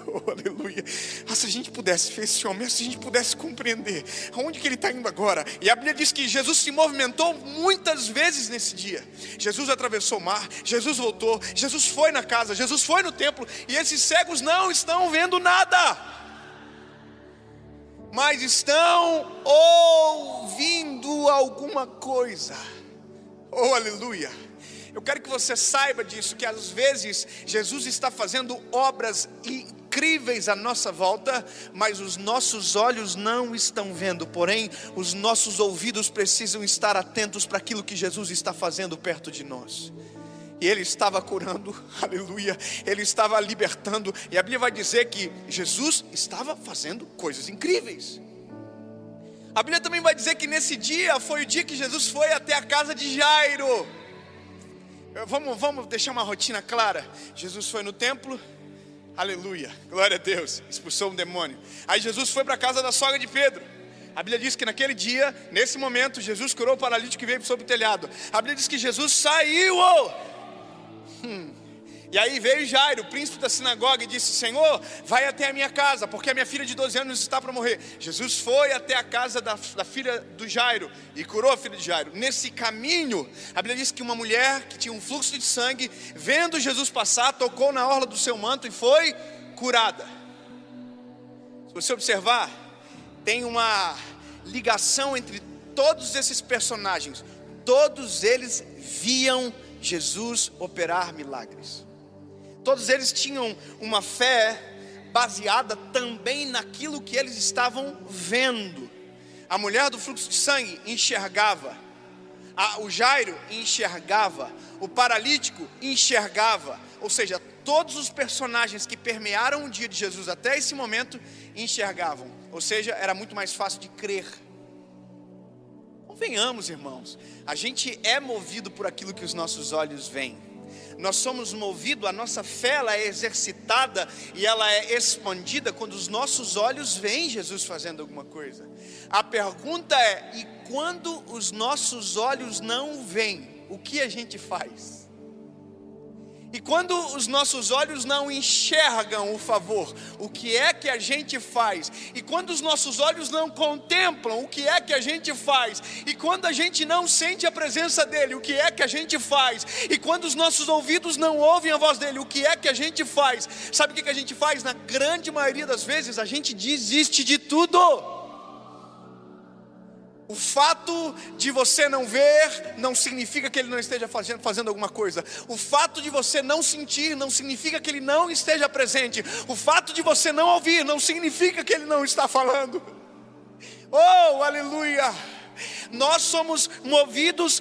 oh, aleluia, se a gente pudesse ver esse homem, se a gente pudesse compreender aonde que ele está indo agora. E a Bíblia diz que Jesus se movimentou muitas vezes nesse dia. Jesus atravessou o mar, Jesus voltou, Jesus foi na casa, Jesus foi no templo, e esses cegos não estão vendo nada, mas estão ouvindo alguma coisa. Oh, aleluia. Eu quero que você saiba disso, que às vezes Jesus está fazendo obras incríveis à nossa volta, mas os nossos olhos não estão vendo. Porém, os nossos ouvidos precisam estar atentos para aquilo que Jesus está fazendo perto de nós. E Ele estava curando, aleluia, Ele estava libertando. E a Bíblia vai dizer que Jesus estava fazendo coisas incríveis. A Bíblia também vai dizer que nesse dia foi o dia que Jesus foi até a casa de Jairo. Vamos deixar uma rotina clara. Jesus foi no templo, aleluia, glória a Deus, expulsou um demônio. Aí Jesus foi para a casa da sogra de Pedro. A Bíblia diz que naquele dia, nesse momento, Jesus curou o paralítico que veio sobre o telhado. A Bíblia diz que Jesus saiu. E aí veio Jairo, o príncipe da sinagoga, e disse, Senhor, vai até a minha casa, porque a minha filha de 12 anos está para morrer. Jesus foi até a casa da filha do Jairo e curou a filha de Jairo. Nesse caminho, a Bíblia diz que uma mulher que tinha um fluxo de sangue, vendo Jesus passar, tocou na orla do seu manto e foi curada. Se você observar, tem uma ligação entre todos esses personagens. Todos eles viam Jesus operar milagres. Todos eles tinham uma fé baseada também naquilo que eles estavam vendo. A mulher do fluxo de sangue enxergava, o Jairo enxergava, o paralítico enxergava. Ou seja, todos os personagens que permearam o dia de Jesus até esse momento enxergavam. Ou seja, era muito mais fácil de crer. Convenhamos, irmãos, a gente é movido por aquilo que os nossos olhos veem. Nós somos movidos, a nossa fé ela é exercitada e ela é expandida quando os nossos olhos veem Jesus fazendo alguma coisa. A pergunta é, e quando os nossos olhos não veem, o que a gente faz? E quando os nossos olhos não enxergam o favor, o que é que a gente faz? E quando os nossos olhos não contemplam, o que é que a gente faz? E quando a gente não sente a presença dele, o que é que a gente faz? E quando os nossos ouvidos não ouvem a voz dele, o que é que a gente faz? Sabe o que a gente faz? Na grande maioria das vezes, a gente desiste de tudo. O fato de você não ver não significa que ele não esteja fazendo alguma coisa. O fato de você não sentir não significa que ele não esteja presente. O fato de você não ouvir não significa que ele não está falando. Oh, aleluia! Nós somos movidos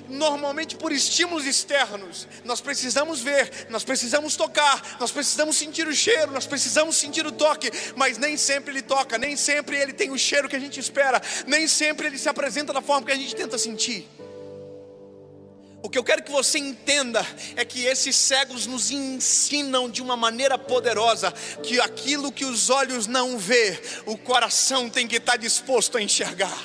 normalmente por estímulos externos. Nós precisamos ver, nós precisamos tocar, nós precisamos sentir o cheiro, nós precisamos sentir o toque. Mas nem sempre ele toca, nem sempre ele tem o cheiro que a gente espera, nem sempre ele se apresenta da forma que a gente tenta sentir. O que eu quero que você entenda é que esses cegos nos ensinam de uma maneira poderosa que aquilo que os olhos não vê, o coração tem que estar disposto a enxergar.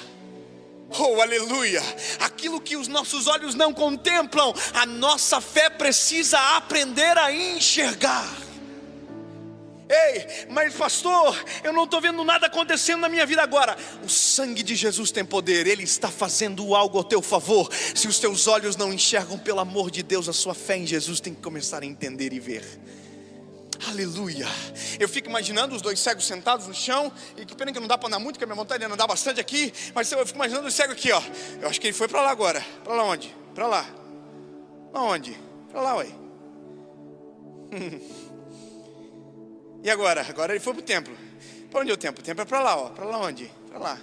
Oh, aleluia! Aquilo que os nossos olhos não contemplam, a nossa fé precisa aprender a enxergar. Ei, mas pastor, eu não estou vendo nada acontecendo na minha vida agora. O sangue de Jesus tem poder, Ele está fazendo algo ao teu favor. Se os teus olhos não enxergam, pelo amor de Deus, a sua fé em Jesus tem que começar a entender e ver. Aleluia. Eu fico imaginando os dois cegos sentados no chão. E que pena que não dá para andar muito, porque a minha vontade é andar bastante aqui. Mas eu fico imaginando o cego aqui, ó. Eu acho que ele foi para lá agora. Para lá onde? Para lá. Para onde? Para lá, ué. E agora? Agora ele foi para o templo. Para onde é o templo? O templo é para lá, ó. Para lá onde? Para lá.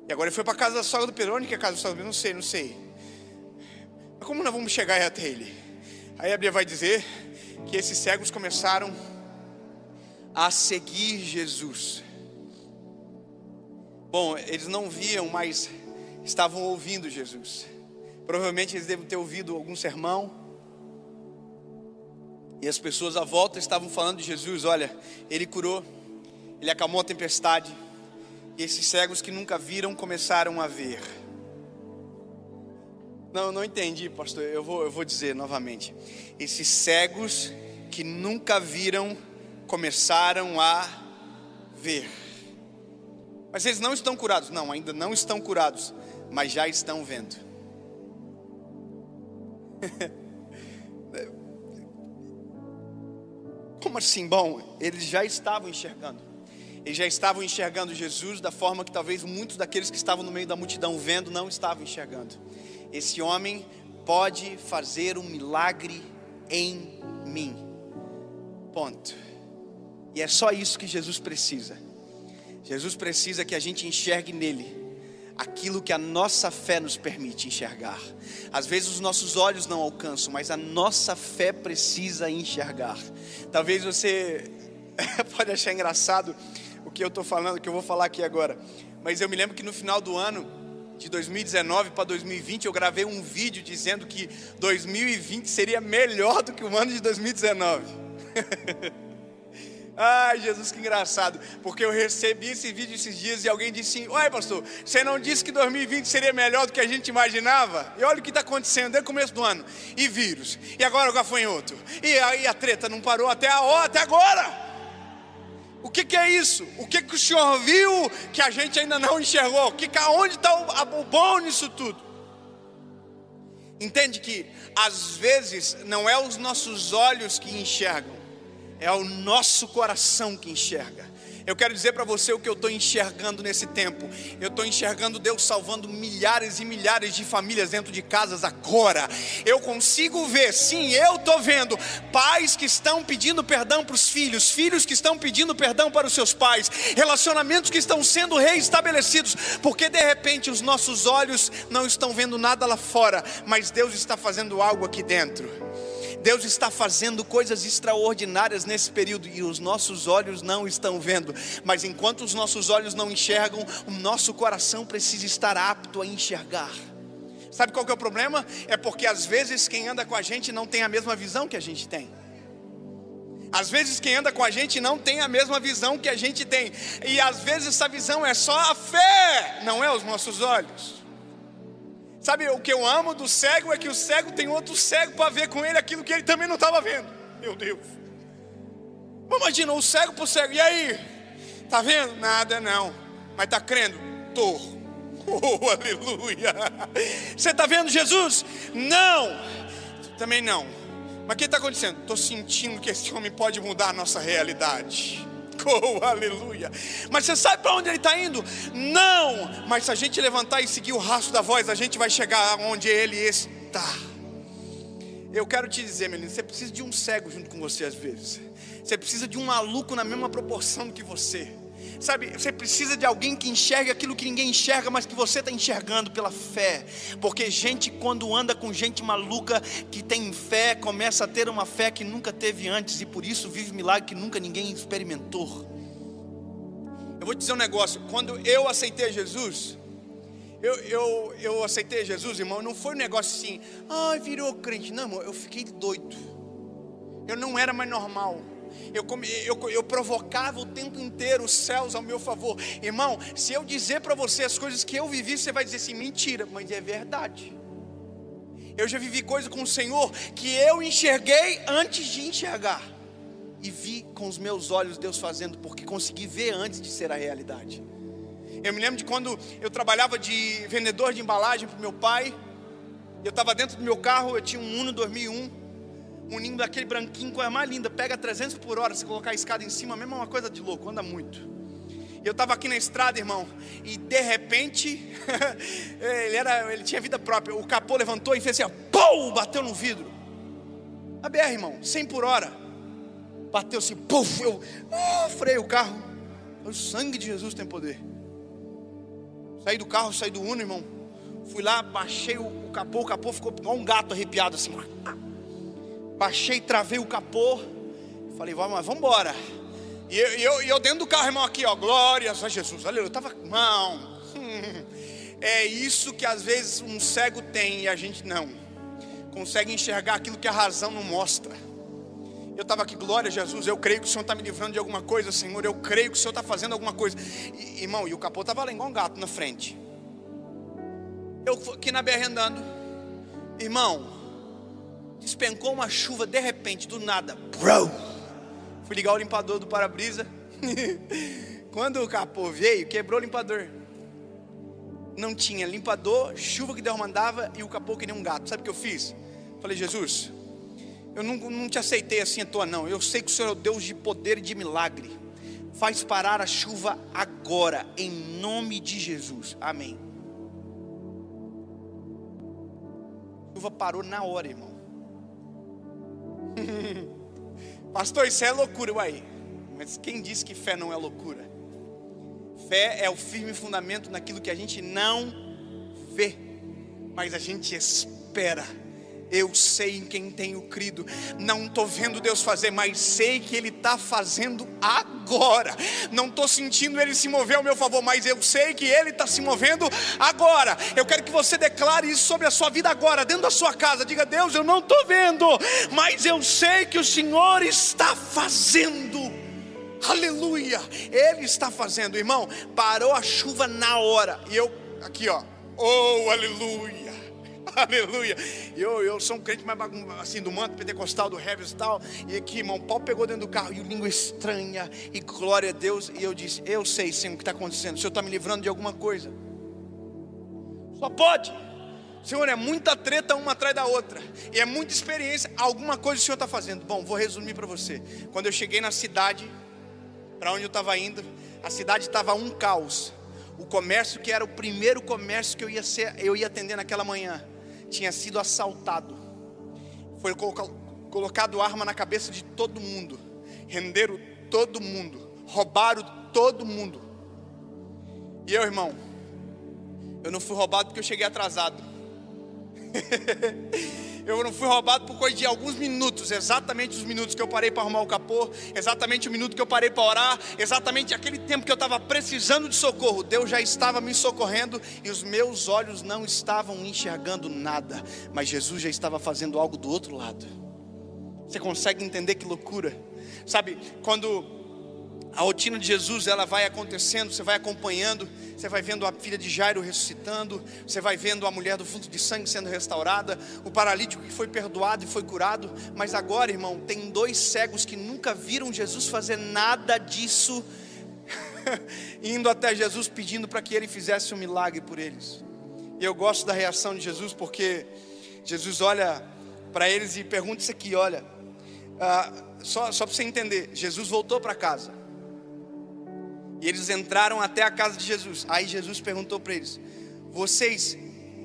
E agora ele foi para a casa da sogra do Pedro. Onde que é a casa da sogra do Pedro? Não sei. Mas como nós vamos chegar até ele? Aí a Bíblia vai dizer que esses cegos começaram a seguir Jesus. Bom, eles não viam, mas estavam ouvindo Jesus. Provavelmente eles devem ter ouvido algum sermão. E as pessoas à volta estavam falando de Jesus. Olha, Ele curou, Ele acalmou a tempestade. E esses cegos que nunca viram começaram a ver. Não entendi, pastor, eu vou dizer novamente. Esses cegos que nunca viram começaram a ver. Mas eles não estão curados. Não, ainda não estão curados, mas já estão vendo. Como assim? Bom, eles já estavam enxergando. Eles já estavam enxergando Jesus da forma que talvez muitos daqueles que estavam no meio da multidão vendo não estavam enxergando. Esse homem pode fazer um milagre em mim. Ponto. E é só isso que Jesus precisa. Jesus precisa que a gente enxergue nele aquilo que a nossa fé nos permite enxergar. Às vezes os nossos olhos não alcançam, mas a nossa fé precisa enxergar. Talvez você pode achar engraçado o que eu estou falando, o que eu vou falar aqui agora. Mas eu me lembro que no final do ano de 2019 para 2020 eu gravei um vídeo dizendo que 2020 seria melhor do que o ano de 2019. Ai, Jesus, que engraçado, porque eu recebi esse vídeo esses dias e alguém disse assim: uai, pastor, você não disse que 2020 seria melhor do que a gente imaginava? E olha o que está acontecendo desde o começo do ano. E vírus, e agora o gafanhoto, e aí a treta não parou até agora. O que é isso? O que o Senhor viu que a gente ainda não enxergou? Onde está o bom nisso tudo? Entende que às vezes não é os nossos olhos que enxergam, é o nosso coração que enxerga. Eu quero dizer para você o que eu estou enxergando nesse tempo. Eu estou enxergando Deus salvando milhares e milhares de famílias dentro de casas agora. Eu consigo ver, sim, eu estou vendo pais que estão pedindo perdão para os filhos, filhos que estão pedindo perdão para os seus pais, relacionamentos que estão sendo reestabelecidos, porque de repente os nossos olhos não estão vendo nada lá fora, mas Deus está fazendo algo aqui dentro. Deus está fazendo coisas extraordinárias nesse período e os nossos olhos não estão vendo. Mas enquanto os nossos olhos não enxergam, o nosso coração precisa estar apto a enxergar. Sabe qual que é o problema? É porque às vezes quem anda com a gente não tem a mesma visão que a gente tem. Às vezes quem anda com a gente não tem a mesma visão que a gente tem. E às vezes essa visão é só a fé, não é os nossos olhos. Sabe, o que eu amo do cego é que o cego tem outro cego para ver com ele aquilo que ele também não estava vendo. Meu Deus. Imagina, o cego para o cego. E aí? Está vendo? Nada não. Mas está crendo? Tô. Oh, aleluia. Você está vendo Jesus? Não. Também não. Mas o que está acontecendo? Estou sentindo que esse homem pode mudar a nossa realidade. Oh, aleluia. Mas você sabe para onde ele está indo? Não, mas se a gente levantar e seguir o rastro da voz, a gente vai chegar onde ele está. Eu quero te dizer, menino, você precisa de um cego junto com você às vezes. Você precisa de um maluco na mesma proporção que você. Sabe, você precisa de alguém que enxerga aquilo que ninguém enxerga, mas que você está enxergando pela fé. Porque gente, quando anda com gente maluca que tem fé, começa a ter uma fé que nunca teve antes, e por isso vive milagre que nunca ninguém experimentou. Eu vou te dizer um negócio. Quando eu aceitei Jesus, eu aceitei Jesus, irmão, não foi um negócio assim, virou crente. Não, irmão, eu fiquei doido. Eu não era mais normal. Eu provocava o tempo inteiro os céus ao meu favor. Irmão, se eu dizer para você as coisas que eu vivi, você vai dizer assim, mentira, mas é verdade. Eu já vivi coisas com o Senhor que eu enxerguei antes de enxergar, e vi com os meus olhos Deus fazendo, porque consegui ver antes de ser a realidade. Eu me lembro de quando eu trabalhava de vendedor de embalagem para o meu pai. Eu estava dentro do meu carro, eu tinha um Uno 2001, um ninho daquele branquinho, coisa mais linda, pega 300 por hora, se colocar a escada em cima, mesmo é uma coisa de louco, anda muito. Eu estava aqui na estrada, irmão, e de repente, ele tinha vida própria, o capô levantou e fez assim, pum, bateu no vidro. A BR, irmão, 100 por hora, bateu assim, puf, eu freiei o carro. O sangue de Jesus tem poder. Saí do carro, saí do Uno, irmão, fui lá, baixei o capô ficou igual um gato arrepiado assim. Baixei, travei o capô, falei, vamos embora. E eu dentro do carro, irmão, aqui, ó, glórias a Jesus, aleluia. Eu estava, irmão, é isso que às vezes um cego tem e a gente não consegue enxergar aquilo que a razão não mostra. Eu estava aqui, glória a Jesus, eu creio que o Senhor está me livrando de alguma coisa, Senhor, eu creio que o Senhor está fazendo alguma coisa. Irmão, e o capô estava lá igual um gato na frente. Eu aqui na BR andando, irmão, despencou uma chuva de repente, do nada. Fui ligar o limpador do para-brisa. Quando o capô veio, quebrou o limpador. Não tinha limpador, chuva que Deus mandava e o capô que nem um gato. Sabe o que eu fiz? Falei, Jesus, eu não te aceitei assim à toa não. Eu sei que o Senhor é o Deus de poder e de milagre. Faz parar a chuva agora, em nome de Jesus. Amém. A chuva parou na hora, irmão. Pastor, isso é loucura, uai. Mas quem disse que fé não é loucura? Fé é o firme fundamento naquilo que a gente não vê, mas a gente espera. Eu sei em quem tenho crido. Não estou vendo Deus fazer, mas sei que Ele está fazendo agora. Não estou sentindo Ele se mover ao meu favor, mas eu sei que Ele está se movendo agora. Eu quero que você declare isso sobre a sua vida agora, dentro da sua casa. Diga, Deus, eu não estou vendo, mas eu sei que o Senhor está fazendo. Aleluia, Ele está fazendo. Irmão, parou a chuva na hora. E eu, aqui ó, oh aleluia. Aleluia. Eu sou um crente mais assim do manto pentecostal, do heavy e tal. E aqui, irmão, o pau pegou dentro do carro. E o língua estranha. E glória a Deus. E eu disse, eu sei sim o que está acontecendo. O Senhor está me livrando de alguma coisa. Só pode. Senhor, é muita treta uma atrás da outra. E é muita experiência. Alguma coisa o Senhor está fazendo. Bom, vou resumir para você. Quando eu cheguei na cidade, para onde eu estava indo, a cidade estava um caos. O comércio que era o primeiro comércio que eu ia atender naquela manhã, tinha sido assaltado. Foi colocado arma na cabeça de todo mundo. Renderam todo mundo. Roubaram todo mundo. E eu, irmão, eu não fui roubado porque eu cheguei atrasado. Eu não fui roubado por coisa de alguns minutos. Exatamente os minutos que eu parei para arrumar o capô. Exatamente o minuto que eu parei para orar. Exatamente aquele tempo que eu estava precisando de socorro. Deus já estava me socorrendo. E os meus olhos não estavam enxergando nada. Mas Jesus já estava fazendo algo do outro lado. Você consegue entender que loucura? Sabe, quando a rotina de Jesus, ela vai acontecendo, você vai acompanhando, você vai vendo a filha de Jairo ressuscitando, você vai vendo a mulher do fluxo de sangue sendo restaurada, o paralítico que foi perdoado e foi curado. Mas agora, irmão, tem 2 cegos que nunca viram Jesus fazer nada disso, indo até Jesus pedindo para que Ele fizesse um milagre por eles. E eu gosto da reação de Jesus, porque Jesus olha para eles e pergunta isso aqui, olha, só para você entender, Jesus voltou para casa. E eles entraram até a casa de Jesus. Aí Jesus perguntou para eles: vocês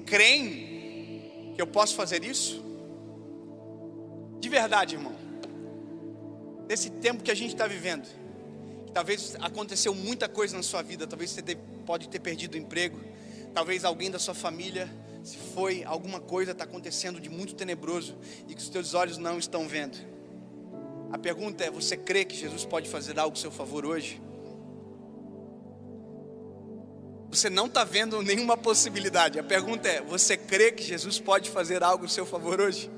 creem que eu posso fazer isso? De verdade, irmão, nesse tempo que a gente está vivendo, que talvez aconteceu muita coisa na sua vida, talvez você pode ter perdido o emprego, talvez alguém da sua família se foi, alguma coisa está acontecendo de muito tenebroso e que os teus olhos não estão vendo. A pergunta é: você crê que Jesus pode fazer algo a seu favor hoje? Você não está vendo nenhuma possibilidade. A pergunta é: você crê que Jesus pode fazer algo a seu favor hoje?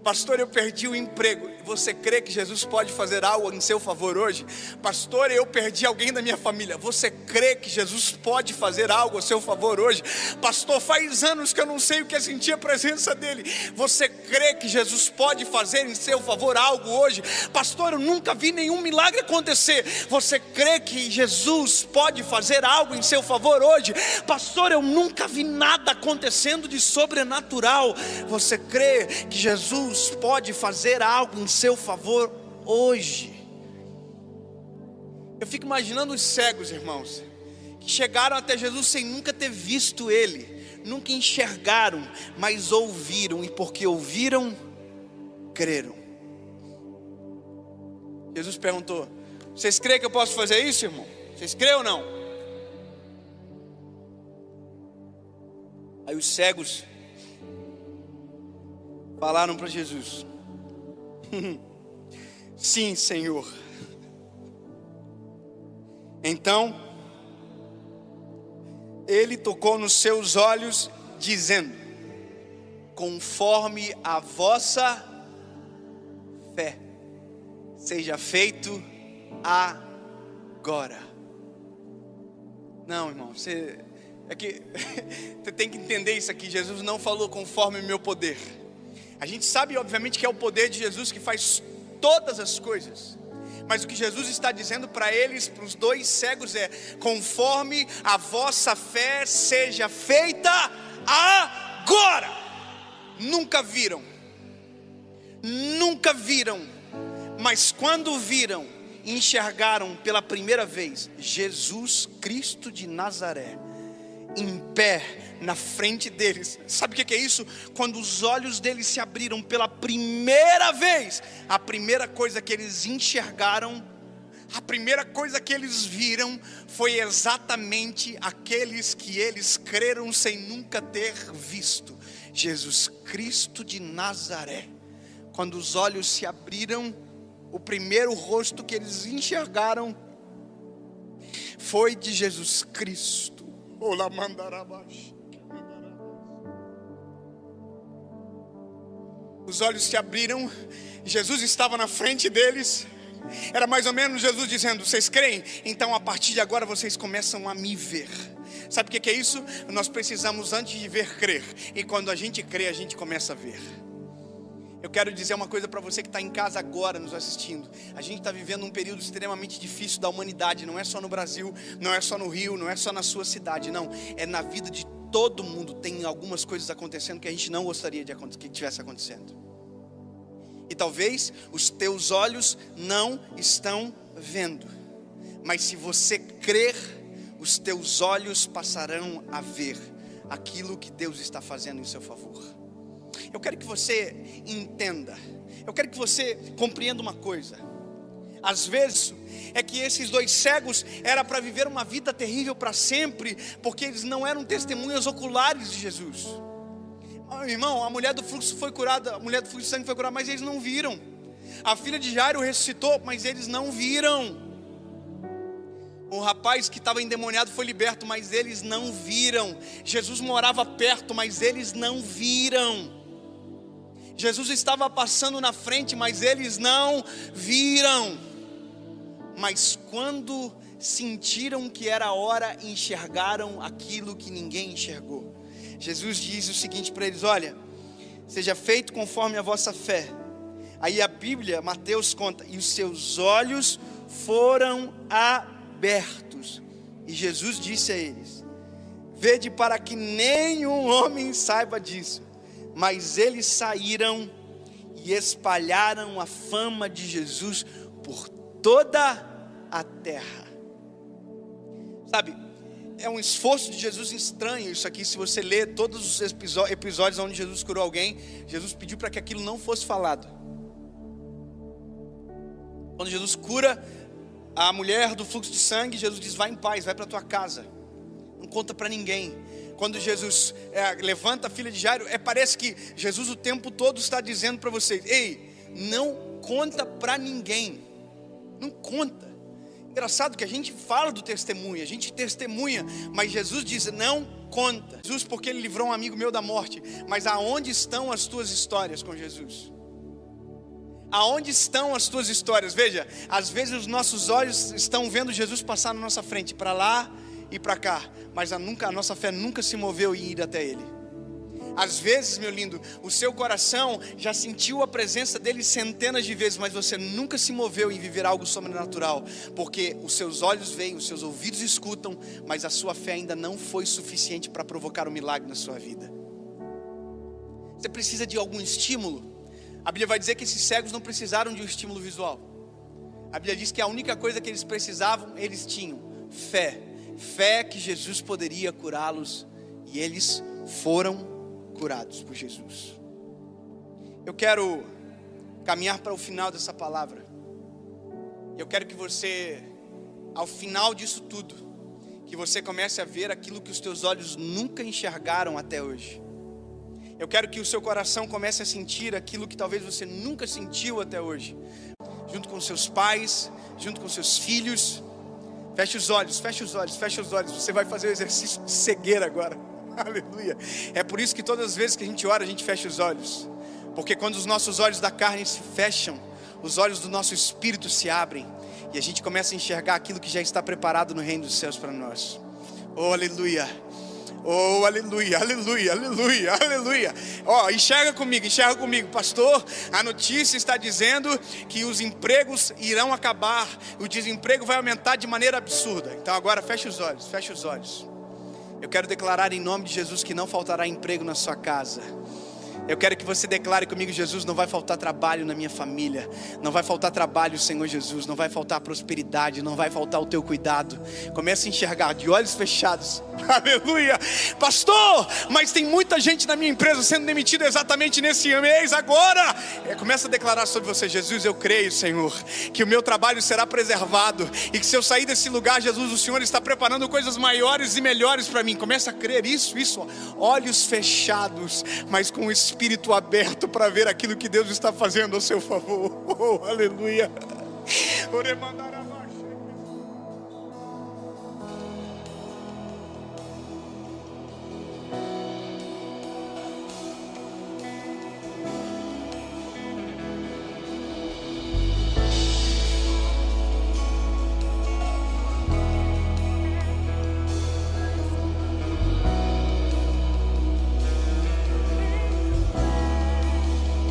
Pastor, eu perdi o emprego. Você crê que Jesus pode fazer algo em seu favor hoje? Pastor, eu perdi alguém da minha família. Você crê que Jesus pode fazer algo a seu favor hoje? Pastor, faz anos que eu não sei o que é sentir a presença dele. Você crê que Jesus pode fazer em seu favor algo hoje? Pastor, eu nunca vi nenhum milagre acontecer. Você crê que Jesus pode fazer algo em seu favor hoje? Pastor, eu nunca vi nada acontecendo de sobrenatural. Você crê que Jesus pode fazer algo em seu favor hoje? Eu fico imaginando os cegos, irmãos, que chegaram até Jesus sem nunca ter visto ele, nunca enxergaram, mas ouviram, e porque ouviram, creram. Jesus perguntou: vocês creem que eu posso fazer isso, irmão? Vocês creem ou não? Aí os cegos falaram para Jesus: sim, Senhor. Então ele tocou nos seus olhos, dizendo: conforme a vossa fé, seja feito agora. Não, irmão, você tem que entender isso aqui. Jesus não falou conforme o meu poder. A gente sabe, obviamente, que é o poder de Jesus que faz todas as coisas. Mas o que Jesus está dizendo para eles, para os dois cegos, é: conforme a vossa fé seja feita agora. Nunca viram, mas quando viram, enxergaram pela primeira vez Jesus Cristo de Nazaré em pé na frente deles. Sabe o que é isso? Quando os olhos deles se abriram pela primeira vez, a primeira coisa que eles enxergaram, a primeira coisa que eles viram, foi exatamente aqueles que eles creram sem nunca ter visto: Jesus Cristo de Nazaré. Quando os olhos se abriram, o primeiro rosto que eles enxergaram foi de Jesus Cristo. Os olhos se abriram, Jesus estava na frente deles. Era mais ou menos Jesus dizendo: vocês creem? Então a partir de agora vocês começam a me ver. Sabe o que é isso? Nós precisamos, antes de ver, crer. E quando a gente crê, a gente começa a ver. Eu quero dizer uma coisa para você que está em casa agora nos assistindo. A gente está vivendo um período extremamente difícil da humanidade. Não é só no Brasil, não é só no Rio, não é só na sua cidade, não. É na vida de todo mundo. Tem algumas coisas acontecendo que a gente não gostaria que tivesse acontecendo. E talvez os teus olhos não estão vendo, mas se você crer, os teus olhos passarão a ver aquilo que Deus está fazendo em seu favor. Eu quero que você entenda, eu quero que você compreenda uma coisa. Às vezes é que esses dois cegos era para viver uma vida terrível para sempre, porque eles não eram testemunhas oculares de Jesus. Irmão, a mulher do fluxo foi curada, a mulher do fluxo de sangue foi curada, mas eles não viram. A filha de Jairo ressuscitou, mas eles não viram. O rapaz que estava endemoniado foi liberto, mas eles não viram. Jesus morava perto, mas eles não viram. Jesus estava passando na frente, mas eles não viram. Mas quando sentiram que era a hora, enxergaram aquilo que ninguém enxergou. Jesus diz o seguinte para eles: olha, seja feito conforme a vossa fé. Aí a Bíblia, Mateus conta: e os seus olhos foram abertos. E Jesus disse a eles: vede para que nenhum homem saiba disso. Mas eles saíram e espalharam a fama de Jesus por toda a terra. Sabe, é um esforço de Jesus estranho isso aqui. Se você ler todos os episódios onde Jesus curou alguém, Jesus pediu para que aquilo não fosse falado. Quando Jesus cura a mulher do fluxo de sangue, Jesus diz: vai em paz, vai para tua casa, não conta para ninguém. Quando Jesus levanta a filha de Jairo, parece que Jesus o tempo todo está dizendo para vocês: ei, não conta para ninguém, não conta. Engraçado que a gente fala do testemunho, a gente testemunha, mas Jesus diz: não conta. Jesus, porque ele livrou um amigo meu da morte. Mas aonde estão as tuas histórias com Jesus? Aonde estão as tuas histórias? Veja, às vezes os nossos olhos estão vendo Jesus passar na nossa frente, para lá e para cá, mas a nossa fé nunca se moveu em ir até Ele. Às vezes, meu lindo, o seu coração já sentiu a presença dele centenas de vezes, mas você nunca se moveu em viver algo sobrenatural, porque os seus olhos veem, os seus ouvidos escutam, mas a sua fé ainda não foi suficiente para provocar um milagre na sua vida. Você precisa de algum estímulo. A Bíblia vai dizer que esses cegos não precisaram de um estímulo visual. A Bíblia diz que a única coisa que eles precisavam, eles tinham fé. Fé que Jesus poderia curá-los, e eles foram curados por Jesus. Eu quero caminhar para o final dessa palavra. Eu quero que você, ao final disso tudo, que você comece a ver aquilo que os teus olhos nunca enxergaram até hoje. Eu quero que o seu coração comece a sentir aquilo que talvez você nunca sentiu até hoje, junto com seus pais, junto com seus filhos. Feche os olhos, feche os olhos, feche os olhos. Você vai fazer o exercício de cegueira agora. Aleluia. É por isso que todas as vezes que a gente ora, a gente fecha os olhos. Porque quando os nossos olhos da carne se fecham, os olhos do nosso espírito se abrem, e a gente começa a enxergar aquilo que já está preparado no reino dos céus para nós. Oh, aleluia. Oh, aleluia, aleluia, aleluia, aleluia. Ó, enxerga comigo, pastor. A notícia está dizendo que os empregos irão acabar, o desemprego vai aumentar de maneira absurda. Então agora feche os olhos, feche os olhos. Eu quero declarar em nome de Jesus que não faltará emprego na sua casa. Eu quero que você declare comigo: Jesus, não vai faltar trabalho na minha família. Não vai faltar trabalho, Senhor Jesus. Não vai faltar prosperidade, não vai faltar o teu cuidado. Comece a enxergar de olhos fechados. Aleluia. Pastor, mas tem muita gente na minha empresa sendo demitida exatamente nesse mês agora. Começa a declarar sobre você: Jesus, eu creio, Senhor, que o meu trabalho será preservado, e que se eu sair desse lugar, Jesus, o Senhor está preparando coisas maiores e melhores para mim. Começa a crer isso. Olhos fechados, mas com o espírito aberto para ver aquilo que Deus está fazendo ao seu favor. Oh, aleluia.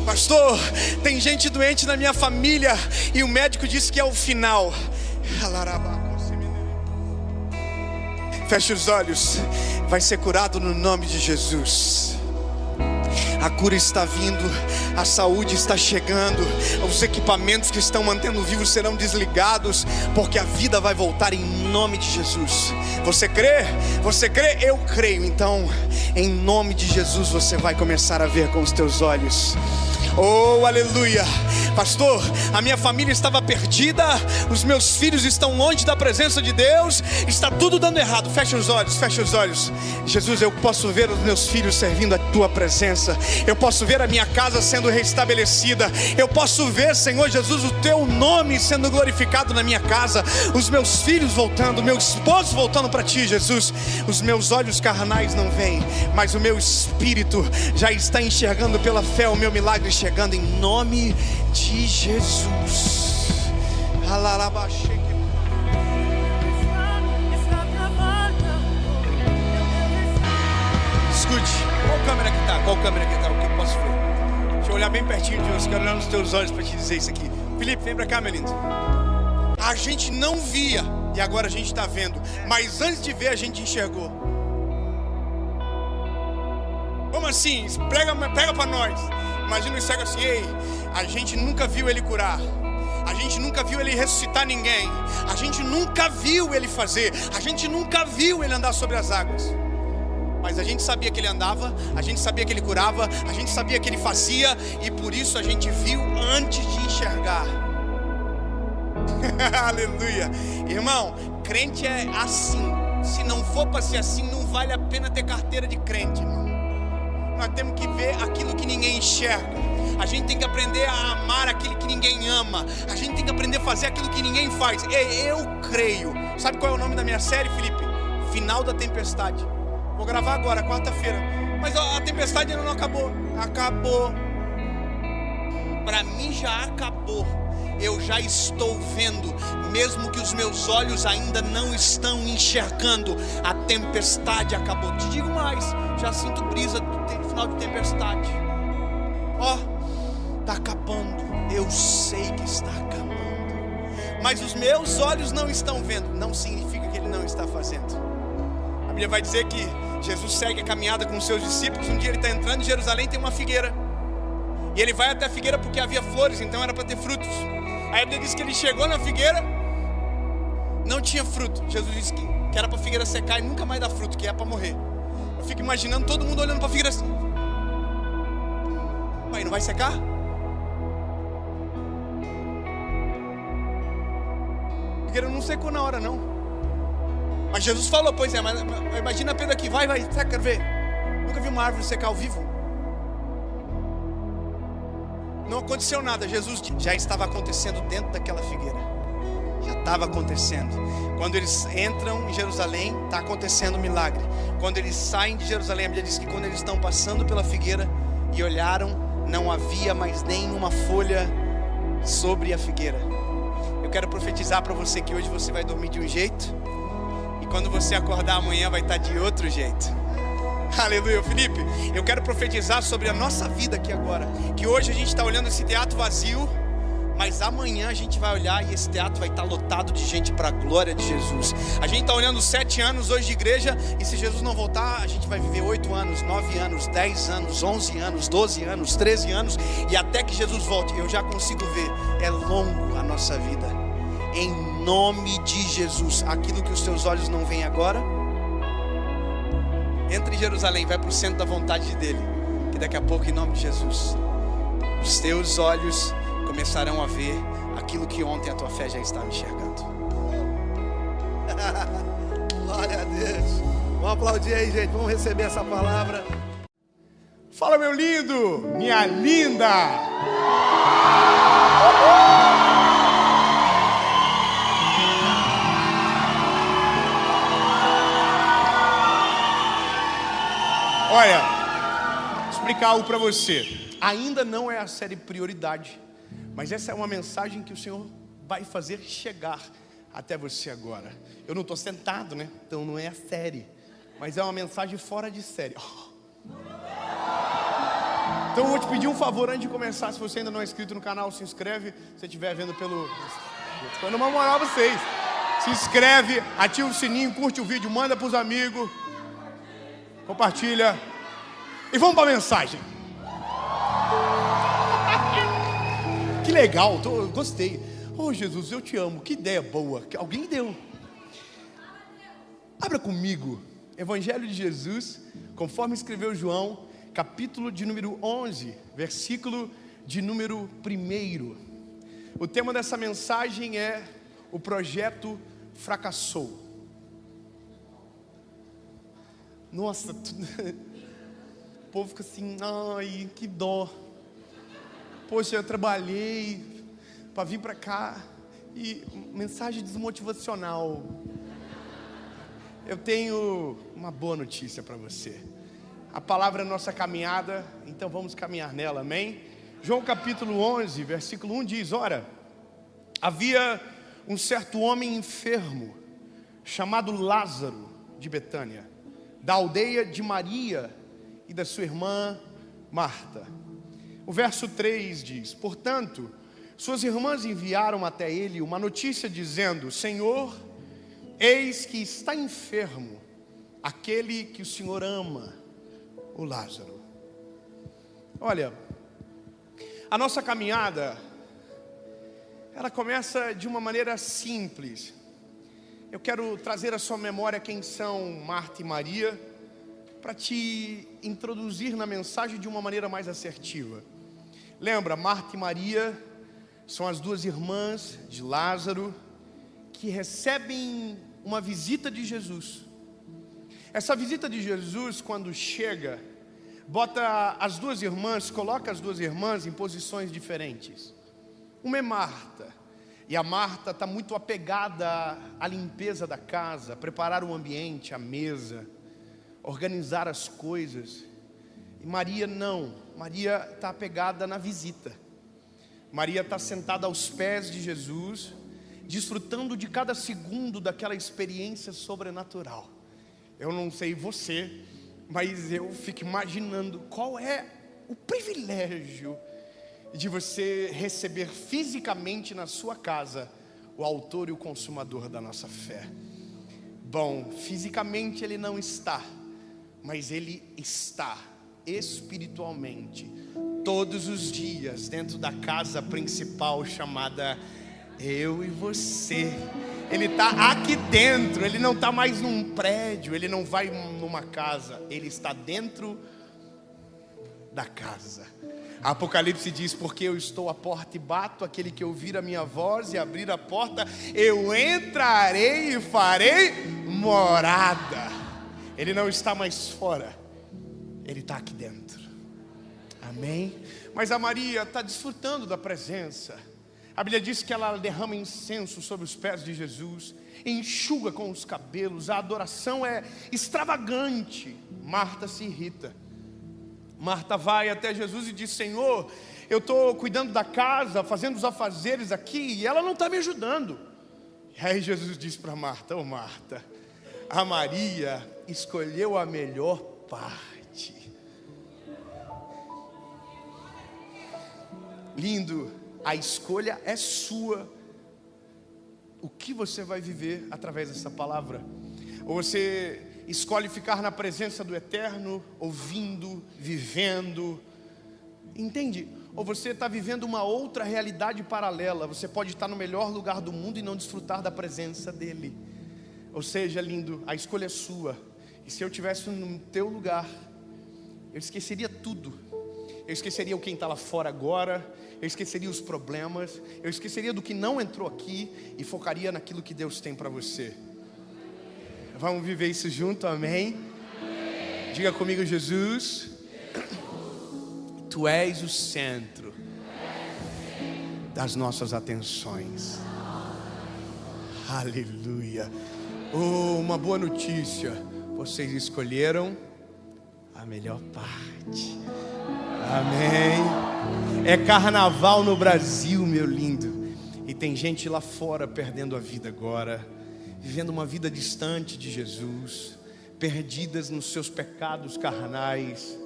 Pastor, tem gente doente na minha família e o médico disse que é o final. Feche os olhos. Vai ser curado no nome de Jesus. A cura está vindo, a saúde está chegando, os equipamentos que estão mantendo vivo serão desligados, porque a vida vai voltar em nome de Jesus. Você crê? Você crê? Eu creio. Então, em nome de Jesus, você vai começar a ver com os teus olhos. Oh, aleluia. Pastor, a minha família estava perdida, os meus filhos estão longe da presença de Deus, está tudo dando errado. Fecha os olhos, fecha os olhos. Jesus, eu posso ver os meus filhos servindo a tua presença, eu posso ver a minha casa sendo restabelecida, eu posso ver, Senhor Jesus, o teu nome sendo glorificado na minha casa, os meus filhos voltando, meu esposo voltando para ti, Jesus. Os meus olhos carnais não veem, mas o meu espírito já está enxergando pela fé o meu milagre chegando em nome de Jesus. Escute, qual câmera que tá? Qual câmera que tá? O que eu posso ver? Deixa eu olhar bem pertinho de você. Quero olhar nos teus olhos para te dizer isso aqui. Felipe, vem para cá, meu lindo. A gente não via e agora a gente está vendo, mas antes de ver a gente enxergou. Como assim? Pega para nós. Imagina o cego assim: ei, a gente nunca viu ele curar, A gente nunca viu ele ressuscitar ninguém. A gente nunca viu ele fazer. A gente nunca viu ele andar sobre as águas. Mas a gente sabia que ele andava, a gente sabia que ele curava, a gente sabia que ele fazia, e por isso a gente viu antes de enxergar. Aleluia. Irmão, crente é assim. Se não for para ser assim, não vale a pena ter carteira de crente, irmão. Nós temos que ver aquilo que ninguém enxerga. A gente tem que aprender a amar aquilo que ninguém ama. A gente tem que aprender a fazer aquilo que ninguém faz. Eu creio. Sabe qual é o nome da minha série, Felipe? Final da Tempestade. Vou gravar agora, quarta-feira. Mas a tempestade ainda não acabou. Acabou. Para mim já acabou. Eu já estou vendo, mesmo que os meus olhos ainda não estão enxergando. A tempestade acabou. Te digo mais, já sinto brisa do final de tempestade. Está acabando. Eu sei que está acabando. Mas os meus olhos não estão vendo. Não significa que ele não está fazendo. A Bíblia vai dizer que Jesus segue a caminhada com os seus discípulos. Um dia ele está entrando em Jerusalém, tem uma figueira. E ele vai até a figueira porque havia flores, então era para ter frutos. Aí a Bíblia diz que ele chegou na figueira, não tinha fruto. Jesus disse que era para a figueira secar e nunca mais dar fruto, que é para morrer. Eu fico imaginando todo mundo olhando para a figueira assim. Aí não vai secar? A figueira não secou na hora não. Mas Jesus falou, pois é, mas imagina Pedro aqui, vai, quero ver. Nunca vi uma árvore secar ao vivo? Não aconteceu nada, Jesus já estava acontecendo dentro daquela figueira. Já estava acontecendo. Quando eles entram em Jerusalém, está acontecendo um milagre. Quando eles saem de Jerusalém, a Bíblia diz que quando eles estão passando pela figueira e olharam, não havia mais nenhuma folha sobre a figueira. Eu quero profetizar para você que hoje você vai dormir de um jeito, quando você acordar amanhã vai estar de outro jeito. Aleluia. Felipe, eu quero profetizar sobre a nossa vida aqui agora. Que hoje a gente está olhando esse teatro vazio, mas amanhã a gente vai olhar e esse teatro vai estar lotado de gente para a glória de Jesus. A gente está olhando 7 anos hoje de igreja, e se Jesus não voltar, a gente vai viver 8 anos, 9 anos, 10 anos, 11 anos, 12 anos, 13 anos, e até que Jesus volte. Eu já consigo ver, é longo a nossa vida. Em nome de Jesus, aquilo que os teus olhos não veem agora, entra em Jerusalém, vai para o centro da vontade dele, que daqui a pouco, em nome de Jesus, os teus olhos começarão a ver aquilo que ontem a tua fé já estava enxergando. Glória a Deus. Vamos aplaudir aí, gente, vamos receber essa palavra. Fala, meu lindo, minha linda. Olha, vou explicar algo para você. Ainda não é a série Prioridade, mas essa é uma mensagem que o Senhor vai fazer chegar até você agora. Eu não estou sentado, né? Então não é a série, mas é uma mensagem fora de série. Então eu vou te pedir um favor antes de começar. Se você ainda não é inscrito no canal, se inscreve. Se você estiver vendo pelo... Estou dando uma moral a vocês. Se inscreve, ativa o sininho, curte o vídeo, manda para os amigos, compartilha. E vamos para a mensagem. Que legal, gostei. Oh Jesus, eu te amo, que ideia boa, que alguém deu. Abra comigo, Evangelho de Jesus, conforme escreveu João, capítulo de número 11, versículo de número 1. O tema dessa mensagem é: o projeto fracassou. Nossa, o povo fica assim, ai, que dó. Poxa, eu trabalhei para vir para cá e mensagem desmotivacional. Eu tenho uma boa notícia para você. A palavra é nossa caminhada, então vamos caminhar nela, amém? João capítulo 11, versículo 1 diz: ora, havia um certo homem enfermo, chamado Lázaro, de Betânia, da aldeia de Maria e da sua irmã Marta. O verso 3 diz: portanto, suas irmãs enviaram até ele uma notícia dizendo: Senhor, eis que está enfermo aquele que o Senhor ama, o Lázaro. Olha, a nossa caminhada ela começa de uma maneira simples. Eu quero trazer à sua memória quem são Marta e Maria, para te introduzir na mensagem de uma maneira mais assertiva. Lembra, Marta e Maria são as duas irmãs de Lázaro, que recebem uma visita de Jesus. Essa visita de Jesus, quando chega, coloca as duas irmãs em posições diferentes. Uma é Marta, e a Marta está muito apegada à limpeza da casa, preparar o ambiente, a mesa, organizar as coisas. E Maria não, Maria está apegada na visita. Maria está sentada aos pés de Jesus, desfrutando de cada segundo daquela experiência sobrenatural. Eu não sei você, mas eu fico imaginando qual é o privilégio de você receber fisicamente na sua casa o autor e o consumador da nossa fé. Bom, fisicamente ele não está, mas ele está espiritualmente todos os dias dentro da casa principal chamada eu e você. Ele está aqui dentro, ele não está mais num prédio, ele não vai numa casa, ele está dentro da casa. Apocalipse diz: porque eu estou à porta e bato, aquele que ouvir a minha voz e abrir a porta, eu entrarei e farei morada. Ele não está mais fora, ele está aqui dentro. Amém? Mas a Maria está desfrutando da presença. A Bíblia diz que ela derrama incenso sobre os pés de Jesus, enxuga com os cabelos, a adoração é extravagante. Marta se irrita. Marta vai até Jesus e diz: Senhor, eu estou cuidando da casa, fazendo os afazeres aqui, e ela não está me ajudando. E aí Jesus diz para Marta: ô Marta, a Maria escolheu a melhor parte. Lindo, a escolha é sua. O que você vai viver através dessa palavra? Ou você escolhe ficar na presença do Eterno, ouvindo, vivendo, entende? Ou você está vivendo uma outra realidade paralela. Você pode estar no melhor lugar do mundo e não desfrutar da presença dEle. Ou seja, lindo, a escolha é sua. E se eu estivesse no teu lugar, eu esqueceria tudo. Eu esqueceria quem está lá fora agora, eu esqueceria os problemas, eu esqueceria do que não entrou aqui e focaria naquilo que Deus tem para você. Vamos viver isso junto, amém? Diga comigo: Jesus, Tu és o centro das nossas atenções. Aleluia. Oh, uma boa notícia, vocês escolheram a melhor parte. Amém. É carnaval no Brasil, meu lindo, e tem gente lá fora perdendo a vida agora, vivendo uma vida distante de Jesus, perdidas nos seus pecados carnais.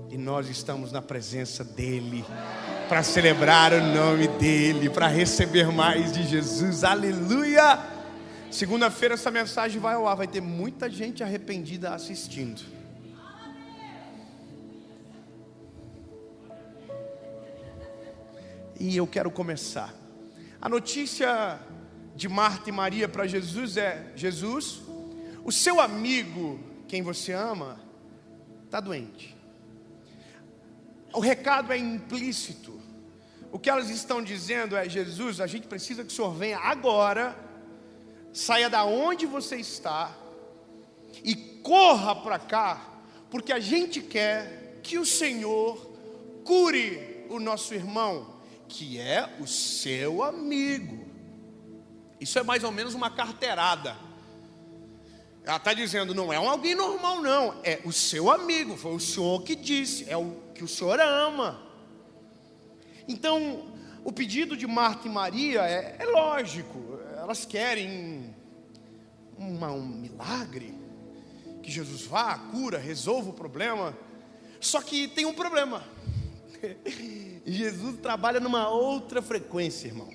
E nós estamos na presença dEle, para celebrar o nome dEle, para receber mais de Jesus. Aleluia! Segunda-feira essa mensagem vai ao ar, vai ter muita gente arrependida assistindo. E eu quero começar. A notícia de Marta e Maria para Jesus é: Jesus, o seu amigo, quem você ama, está doente. O recado é implícito. O que elas estão dizendo é: Jesus, a gente precisa que o Senhor venha agora, saia da onde você está e corra para cá, porque a gente quer que o Senhor cure o nosso irmão, que é o seu amigo. Isso é mais ou menos uma carteirada. Ela está dizendo: não é alguém normal não, é o seu amigo, foi o Senhor que disse, é o que o Senhor ama. Então, o pedido de Marta e Maria é lógico. Elas querem um milagre, que Jesus vá, cura, resolva o problema. Só que tem um problema. Jesus trabalha numa outra frequência, irmão.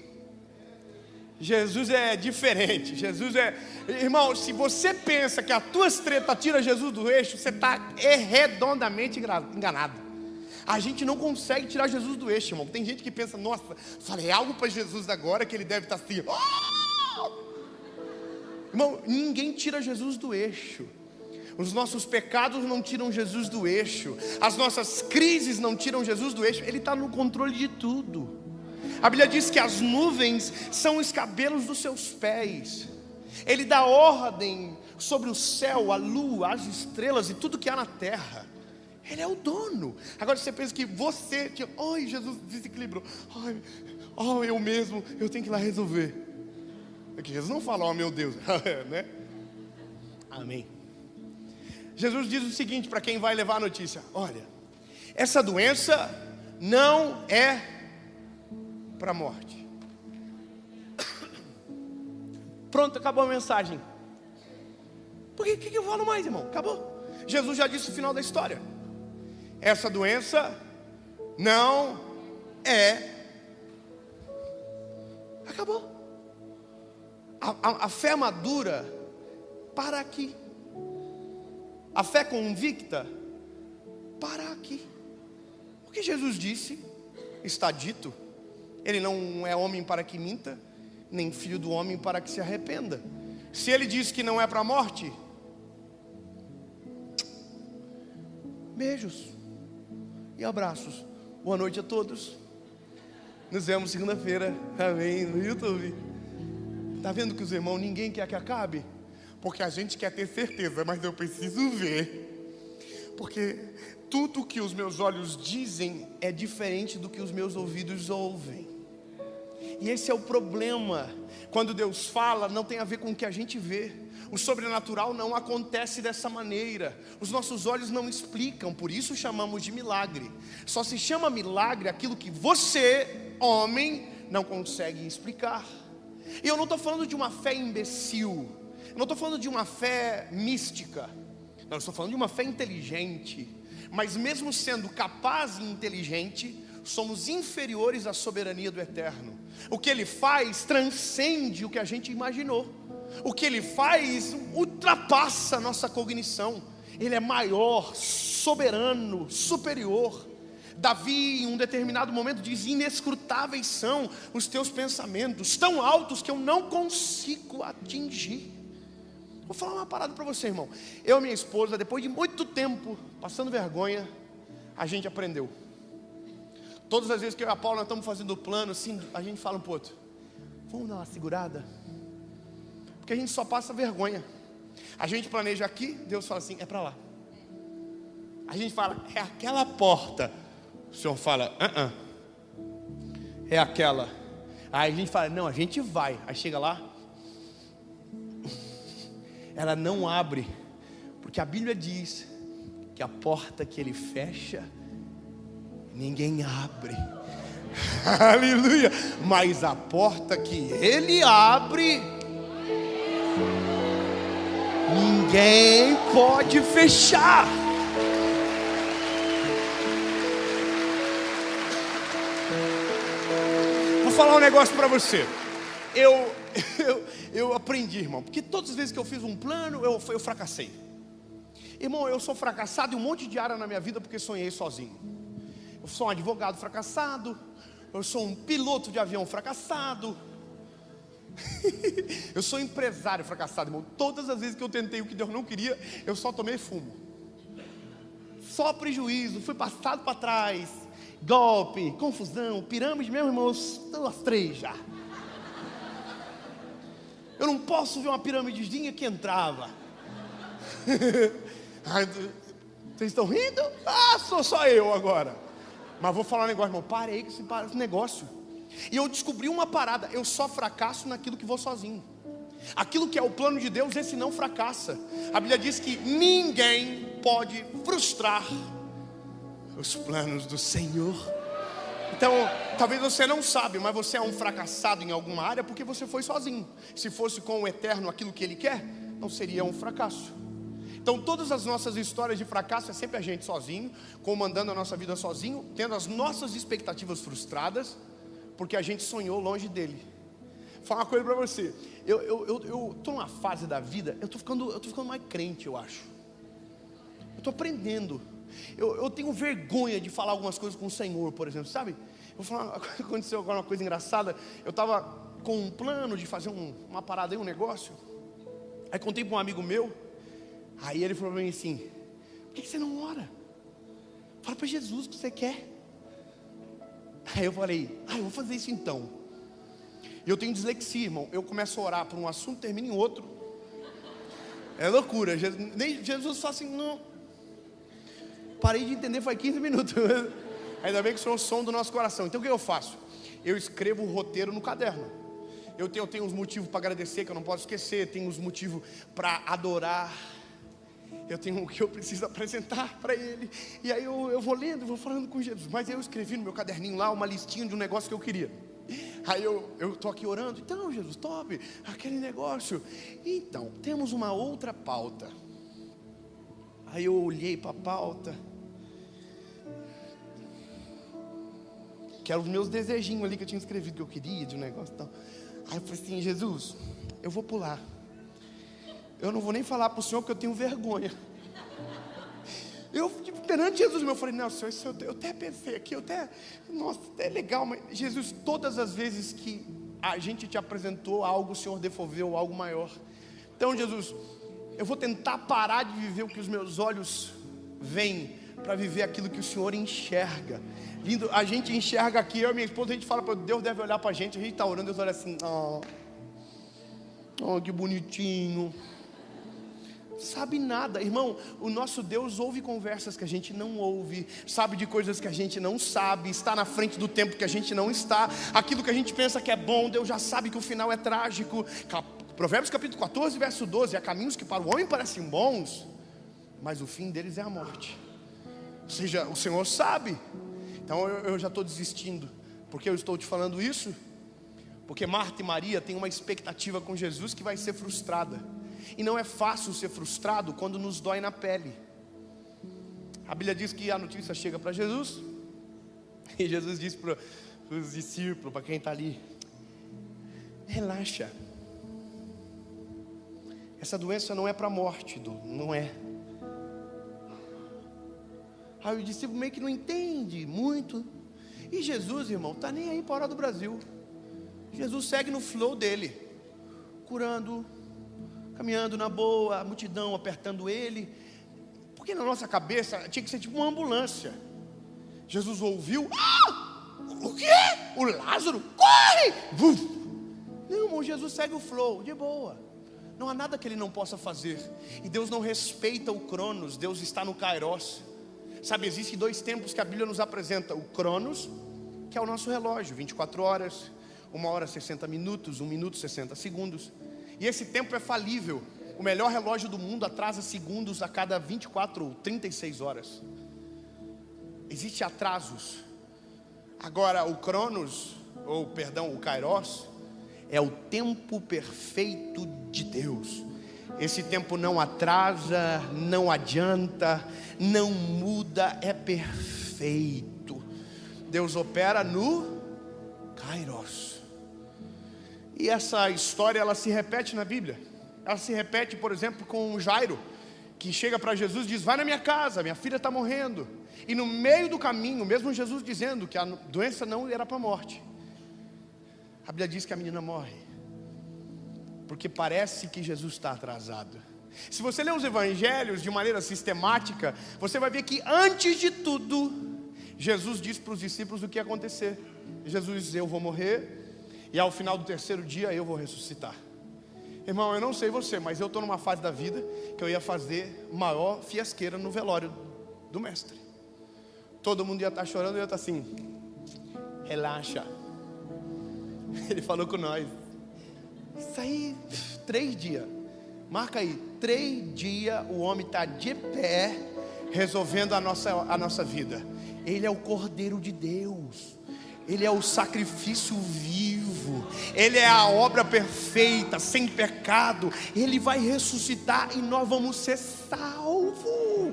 Jesus é diferente. Jesus é... Irmão, se você pensa que as tuas tretas tiram Jesus do eixo, você está redondamente enganado. A gente não consegue tirar Jesus do eixo, irmão. Tem gente que pensa, nossa, falei algo para Jesus agora que ele deve estar assim. Irmão, ninguém tira Jesus do eixo. Os nossos pecados não tiram Jesus do eixo. As nossas crises não tiram Jesus do eixo. Ele está no controle de tudo. A Bíblia diz que as nuvens são os cabelos dos seus pés. Ele dá ordem sobre o céu, a lua, as estrelas e tudo que há na terra. Ele é o dono. Agora você pensa que você, ai, Jesus desequilibrou. Ai, eu mesmo, eu tenho que ir lá resolver. Porque Jesus não fala, oh meu Deus, né? Amém. Jesus diz o seguinte para quem vai levar a notícia: olha, essa doença não é para a morte. Pronto, acabou a mensagem. Por que eu falo mais, irmão? Acabou. Jesus já disse o final da história. Essa doença não é. Acabou. A fé madura para aqui. A fé convicta para aqui. O que Jesus disse está dito. Ele não é homem para que minta, nem filho do homem para que se arrependa. Se ele disse que não é para a morte, beijos e abraços. Boa noite a todos. Nos vemos segunda-feira. Amém. No YouTube. Está vendo que os irmãos, ninguém quer que acabe? Porque a gente quer ter certeza, mas eu preciso ver. Porque tudo que os meus olhos dizem é diferente do que os meus ouvidos ouvem. E esse é o problema. Quando Deus fala, não tem a ver com o que a gente vê. O sobrenatural não acontece dessa maneira. Os nossos olhos não explicam, por isso chamamos de milagre. Só se chama milagre aquilo que você, homem, não consegue explicar. E eu não estou falando de uma fé imbecil. Eu não estou falando de uma fé mística. Não, eu estou falando de uma fé inteligente. Mas mesmo sendo capaz e inteligente, somos inferiores à soberania do Eterno. O que Ele faz transcende o que a gente imaginou. O que Ele faz ultrapassa a nossa cognição. Ele é maior, soberano, superior. Davi, em um determinado momento, diz: inescrutáveis são os teus pensamentos, tão altos que eu não consigo atingir. Vou falar uma parada para você, irmão. Eu e minha esposa, depois de muito tempo passando vergonha, a gente aprendeu. Todas as vezes que eu e a Paula estamos fazendo o plano, assim, a gente fala um pro outro: vamos dar uma segurada, porque a gente só passa vergonha. A gente planeja aqui, Deus fala assim: é para lá. A gente fala: é aquela porta. O Senhor fala: é aquela. Aí a gente fala: não, a gente vai. Aí chega lá, ela não abre, porque a Bíblia diz que a porta que Ele fecha, ninguém abre. Aleluia. Mas a porta que Ele abre, ninguém pode fechar. Vou falar um negócio para você. Eu aprendi, irmão, porque todas as vezes que eu fiz um plano, eu fracassei. Irmão, eu sou fracassado em um monte de área na minha vida porque sonhei sozinho. Eu sou um advogado fracassado, eu sou um piloto de avião fracassado, eu sou empresário fracassado, irmão. Todas as vezes que eu tentei o que Deus não queria, eu só tomei fumo. Só prejuízo, fui passado para trás, golpe, confusão, pirâmide mesmo, irmão, estou às 3 já. Eu não posso ver uma piramidezinha que entrava. Vocês estão rindo? Ah, sou só eu agora. Mas vou falar um negócio, irmão. Parei com esse negócio. E eu descobri uma parada: eu só fracasso naquilo que vou sozinho. Aquilo que é o plano de Deus, esse não fracassa. A Bíblia diz que ninguém pode frustrar os planos do Senhor. Então, talvez você não sabe, mas você é um fracassado em alguma área porque você foi sozinho. Se fosse com o Eterno aquilo que Ele quer, não seria um fracasso. Então todas as nossas histórias de fracasso é sempre a gente sozinho, comandando a nossa vida sozinho, tendo as nossas expectativas frustradas, porque a gente sonhou longe dele. Vou falar uma coisa para você. Eu estou numa fase da vida, eu estou ficando mais crente, eu acho. Eu estou aprendendo. Eu tenho vergonha de falar algumas coisas com o Senhor, por exemplo, sabe? Eu vou falar, aconteceu agora uma coisa engraçada. Eu estava com um plano de fazer uma parada aí, um negócio. Aí contei para um amigo meu. Aí ele falou para mim assim: por que você não ora? Fala para Jesus o que você quer. Aí eu falei: eu vou fazer isso então. E eu tenho dislexia, irmão. Eu começo a orar por um assunto, termino em outro. É loucura. Jesus fala assim: não. Parei de entender, foi 15 minutos. Ainda bem que isso é o som do nosso coração. Então o que eu faço? Eu escrevo o roteiro no caderno. Eu tenho uns motivos para agradecer que eu não posso esquecer. Tenho uns motivos para adorar. Eu tenho o que eu preciso apresentar para Ele. E aí eu vou lendo, vou falando com Jesus. Mas eu escrevi no meu caderninho lá uma listinha de um negócio que eu queria. Aí eu estou aqui orando. Então, Jesus, top, aquele negócio. Então, temos uma outra pauta. Aí eu olhei para a pauta, que eram os meus desejinhos ali que eu tinha escrevido que eu queria, de um negócio e tal. Aí eu falei assim: Jesus, eu vou pular. Eu não vou nem falar para o Senhor porque eu tenho vergonha. Eu, perante Jesus, eu falei: não, Senhor, isso eu até pensei aqui, nossa, é legal, mas Jesus, todas as vezes que a gente te apresentou algo, o Senhor devolveu algo maior. Então, Jesus, eu vou tentar parar de viver o que os meus olhos veem, para viver aquilo que o Senhor enxerga. Lindo, a gente enxerga aqui, eu e minha esposa, a gente fala: Deus deve olhar para a gente está orando, Deus olha assim: que bonitinho. Sabe nada, irmão. O nosso Deus ouve conversas que a gente não ouve, sabe de coisas que a gente não sabe, está na frente do tempo que a gente não está. Aquilo que a gente pensa que é bom, Deus já sabe que o final é trágico. Provérbios capítulo 14, verso 12: há caminhos que para o homem parecem bons, mas o fim deles é a morte. Ou seja, o Senhor sabe. Então eu já estou desistindo. Por que eu estou te falando isso? Porque Marta e Maria têm uma expectativa com Jesus que vai ser frustrada. E não é fácil ser frustrado quando nos dói na pele. A Bíblia diz que a notícia chega para Jesus, e Jesus diz para os discípulos, para quem está ali: relaxa, essa doença não é para a morte, não é. Aí o discípulo meio que não entende muito. E Jesus, irmão, está nem aí para a hora do Brasil. Jesus segue no flow dele, curando, caminhando na boa, a multidão apertando ele. Porque na nossa cabeça tinha que ser tipo uma ambulância. Jesus ouviu: o quê? O Lázaro? Corre! Não, irmão, Jesus segue o flow, de boa. Não há nada que Ele não possa fazer. E Deus não respeita o Cronos, Deus está no Kairos. Sabe, existem dois tempos que a Bíblia nos apresenta: o Cronos, que é o nosso relógio, 24 horas, 1 hora 60 minutos, 1 minuto 60 segundos. E esse tempo é falível. O melhor relógio do mundo atrasa segundos a cada 24 ou 36 horas. Existem atrasos. Agora o Cronos, o Kairos, é o tempo perfeito de Deus. Esse tempo não atrasa, não adianta, não muda, é perfeito. Deus opera no Kairos. E essa história, ela se repete na Bíblia. Ela se repete, por exemplo, com Jairo, que chega para Jesus e diz: vai na minha casa, minha filha está morrendo. E no meio do caminho, mesmo Jesus dizendo que a doença não era para a morte, a Bíblia diz que a menina morre, porque parece que Jesus está atrasado. Se você ler os evangelhos de maneira sistemática, você vai ver que antes de tudo, Jesus diz para os discípulos o que ia acontecer. Jesus diz: eu vou morrer, e ao final do 3º dia eu vou ressuscitar. Irmão, eu não sei você, mas eu estou numa fase da vida que eu ia fazer maior fiasqueira no velório do mestre. Todo mundo ia estar chorando e eu ia estar assim: relaxa. Ele falou com nós. Isso aí, 3 dias. Marca aí, 3 dias o homem está de pé, resolvendo a nossa vida. Ele é o Cordeiro de Deus. Ele é o sacrifício vivo. Ele é a obra perfeita, sem pecado. Ele vai ressuscitar e nós vamos ser salvos.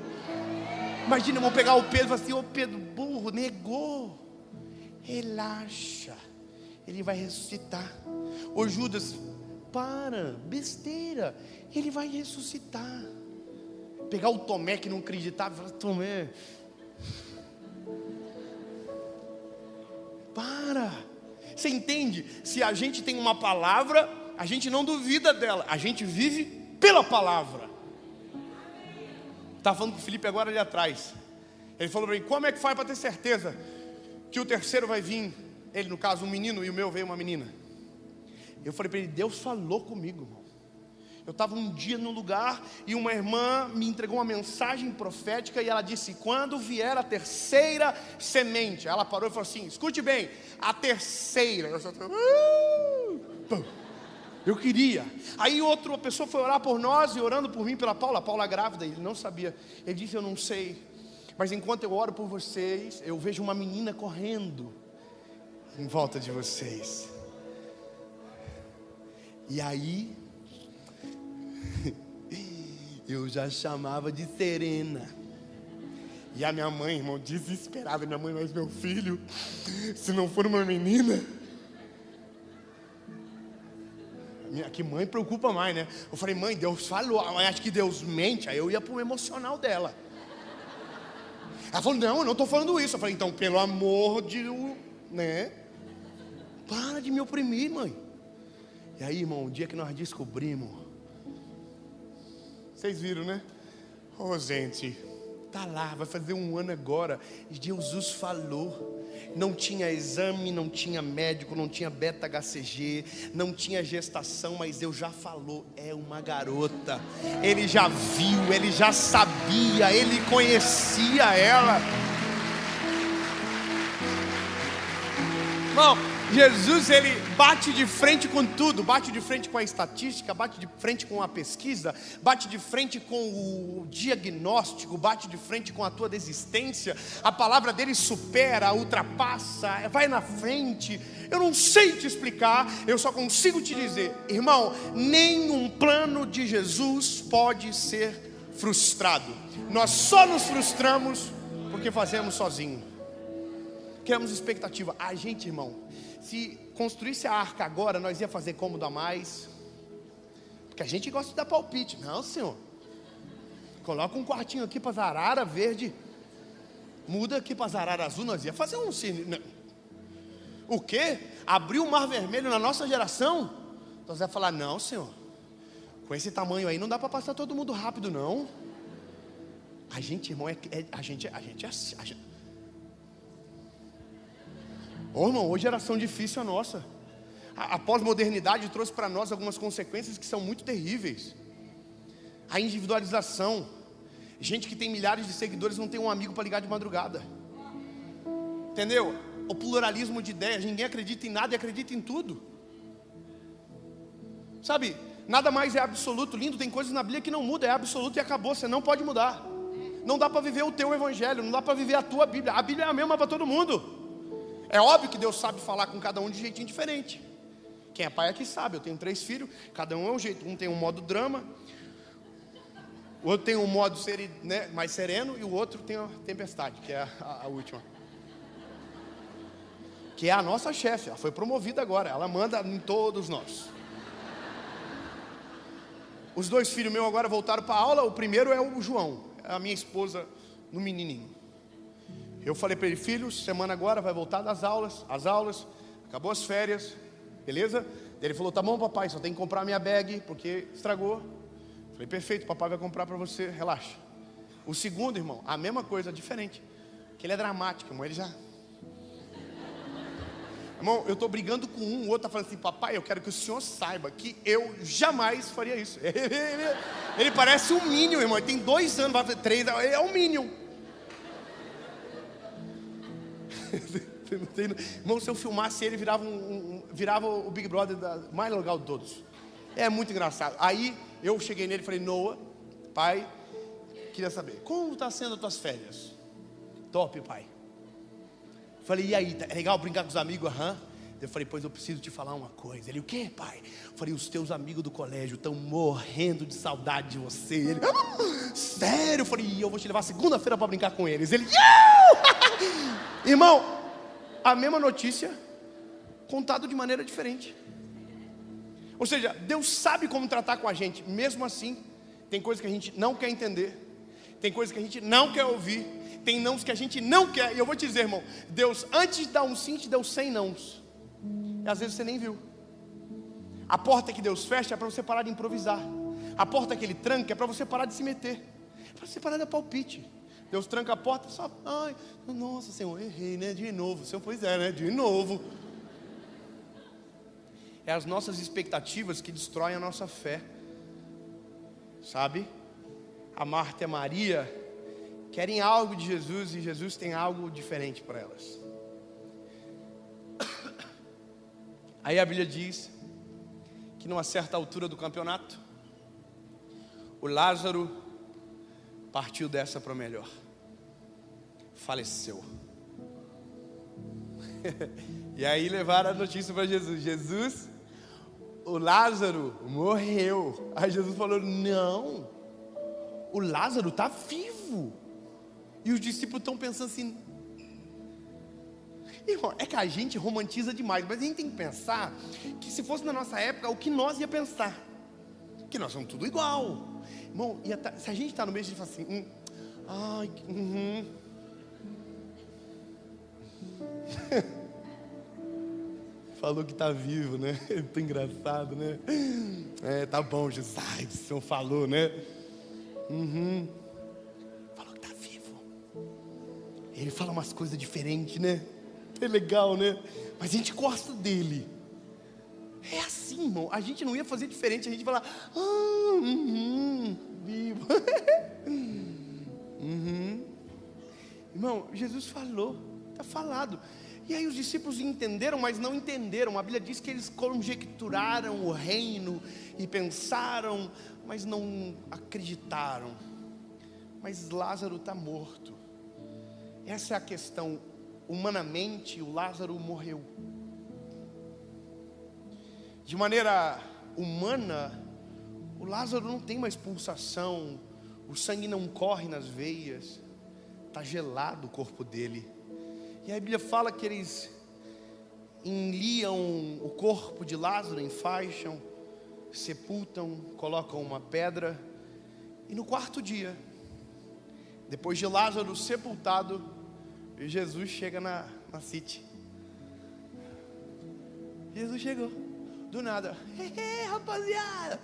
Imagina, vamos pegar o Pedro e falar assim: ô Pedro, burro, negou. Relaxa, ele vai ressuscitar. Ô Judas, para, besteira, ele vai ressuscitar. pegar o Tomé que não acreditava e falar: Tomé, para. Você entende? Se a gente tem uma palavra, a gente não duvida dela, a gente vive pela palavra. Estava falando com o Felipe agora ali atrás. Ele falou para mim: como é que faz para ter certeza que o terceiro vai vir? Ele, no caso, um menino, e o meu veio uma menina. Eu falei para ele: Deus falou comigo, irmão. Eu estava um dia num lugar e uma irmã me entregou uma mensagem profética e ela disse: quando vier a terceira semente. Ela parou e falou assim: escute bem, a terceira. Eu queria. Aí outra pessoa foi orar por nós e orando por mim, pela Paula. A Paula grávida, ele não sabia. Ele disse: eu não sei, mas enquanto eu oro por vocês, eu vejo uma menina correndo em volta de vocês. E aí eu já chamava de Serena. E a minha mãe, irmão, desesperada: minha mãe, mas meu filho, se não for uma menina. Que mãe preocupa mais, né? Eu falei: mãe, Deus falou, mas acho que Deus mente. Aí eu ia pro emocional dela. Ela falou: não, eu não estou falando isso. Eu falei: então, pelo amor de, né? Para de me oprimir, mãe. E aí, irmão, o dia que nós descobrimos, vocês viram, né? Oh, gente, tá lá, vai fazer um ano agora. E Jesus falou. Não tinha exame, não tinha médico, não tinha beta-HCG, não tinha gestação, mas Deus já falou: é uma garota. Ele já viu, ele já sabia, ele conhecia ela. Bom, Jesus, ele bate de frente com tudo. Bate de frente com a estatística, bate de frente com a pesquisa, bate de frente com o diagnóstico, bate de frente com a tua desistência. A palavra dele supera, ultrapassa, vai na frente. Eu não sei te explicar, eu só consigo te dizer: irmão, nenhum plano de Jesus pode ser frustrado. Nós só nos frustramos porque fazemos sozinho. Criamos expectativa. A gente, irmão, se construísse a arca agora, nós ia fazer cômodo a mais. Porque a gente gosta de dar palpite. Não, senhor, coloca um quartinho aqui para zarara verde, muda aqui para zarara azul. Nós ia fazer um cine. O quê? Abrir o mar vermelho na nossa geração? Nós ia falar: não, senhor, com esse tamanho aí não dá para passar todo mundo rápido, não. A gente, irmão, a gente é assim. Ô, irmão, hoje geração difícil a nossa. A pós-modernidade trouxe para nós algumas consequências que são muito terríveis. A individualização. Gente que tem milhares de seguidores não tem um amigo para ligar de madrugada. Entendeu? O pluralismo de ideias. Ninguém acredita em nada e acredita em tudo. Sabe? Nada mais é absoluto. Lindo, tem coisas na Bíblia que não muda. É absoluto e acabou. Você não pode mudar. Não dá para viver o teu evangelho. Não dá para viver a tua Bíblia. A Bíblia é a mesma para todo mundo. É óbvio que Deus sabe falar com cada um de jeitinho diferente. Quem é pai aqui sabe. Eu tenho 3 filhos, cada um é um jeito. Um tem um modo drama, o outro tem um modo mais sereno, e o outro tem a tempestade, que é a última, que é a nossa chefe. Ela foi promovida agora, ela manda em todos nós. Os 2 filhos meus agora voltaram para a aula. O primeiro é o João, a minha esposa no menininho. Eu falei para ele: filho, semana agora vai voltar das aulas, acabou as férias, beleza? Ele falou: tá bom, papai, só tem que comprar minha bag, porque estragou. Falei: perfeito, papai vai comprar para você, relaxa. O segundo, irmão, a mesma coisa, diferente, que ele é dramático, irmão, ele já... Irmão, eu estou brigando com um, o outro está falando assim: papai, eu quero que o senhor saiba que eu jamais faria isso. Ele parece um Minion, irmão, ele tem 2 anos, vai fazer 3, ele é um Minion. Irmão, se eu filmasse ele, virava o Big Brother mais legal de todos. É muito engraçado. Aí eu cheguei nele e falei: Noah, pai, queria saber, como está sendo as tuas férias? Top, pai. Falei: e aí, é legal brincar com os amigos? Aham. Eu falei: pois eu preciso te falar uma coisa. Ele: o quê, pai? Eu falei: os teus amigos do colégio estão morrendo de saudade de você. Ele: sério? Eu falei: eu vou te levar segunda-feira para brincar com eles. Ele: irmão, a mesma notícia contado de maneira diferente. Ou seja, Deus sabe como tratar com a gente. Mesmo assim, tem coisas que a gente não quer entender. Tem coisas que a gente não quer ouvir, tem nãos que a gente não quer. E eu vou te dizer, irmão, Deus, antes de dar um sim, te deu 100 nãos. E às vezes você nem viu. A porta que Deus fecha é para você parar de improvisar. A porta que Ele tranca é para você parar de se meter. É para você parar de dar palpite. Deus tranca a porta e só, ai, nossa Senhor, errei, né? De novo. Senhor, pois é, né? De novo. É as nossas expectativas que destroem a nossa fé. Sabe? A Marta e a Maria querem algo de Jesus e Jesus tem algo diferente para elas. Aí a Bíblia diz que numa certa altura do campeonato, o Lázaro partiu dessa para o melhor. Faleceu. E aí levaram a notícia para Jesus. Jesus, o Lázaro morreu. Aí Jesus falou, não, o Lázaro está vivo. E os discípulos estão pensando assim, irmão, é que a gente romantiza demais, mas a gente tem que pensar que se fosse na nossa época, o que nós ia pensar? Que nós somos tudo igual. Irmão, se a gente está no meio, a gente fala assim, ai, falou que está vivo, né? Muito engraçado, né? É, tá bom, Jesus. Ai, o Senhor falou, né? Falou que está vivo. Ele fala umas coisas diferentes, né? É legal, né? Mas a gente gosta dele. É assim, irmão. A gente não ia fazer diferente. A gente ia falar, vivo. Irmão, Jesus falou. Está falado. E aí os discípulos entenderam, mas não entenderam. A Bíblia diz que eles conjecturaram o reino e pensaram, mas não acreditaram. Mas Lázaro está morto. Essa é a questão. Humanamente, o Lázaro morreu. De maneira humana, o Lázaro não tem mais pulsação, o sangue não corre nas veias, está gelado o corpo dele. E a Bíblia fala que eles enliam o corpo de Lázaro, enfaixam, sepultam, colocam uma pedra. E no quarto dia, depois de Lázaro sepultado, Jesus chega na City. Jesus chegou, do nada. Rapaziada,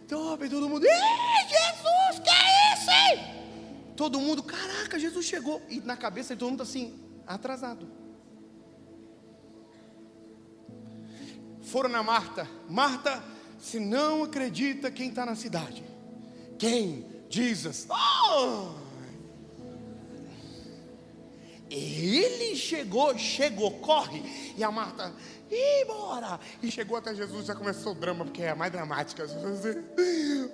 top, todo mundo. Jesus, que é isso, hein? Todo mundo, caraca, Jesus chegou. E na cabeça de todo mundo assim, atrasado. Foram na Marta. Marta, se não acredita quem está na cidade. Quem? Jesus. Ele chegou, corre. E a Marta, bora. E chegou até Jesus, já começou o drama, porque é a mais dramática.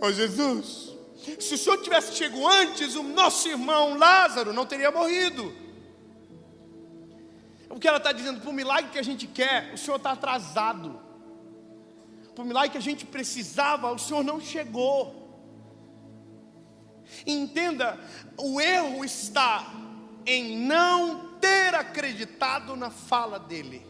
Ô Jesus, se o Senhor tivesse chegado antes, o nosso irmão Lázaro não teria morrido. O que ela está dizendo? Para o milagre que a gente quer, o Senhor está atrasado. Para o milagre que a gente precisava, o Senhor não chegou. Entenda, o erro está em não ter acreditado na fala dele.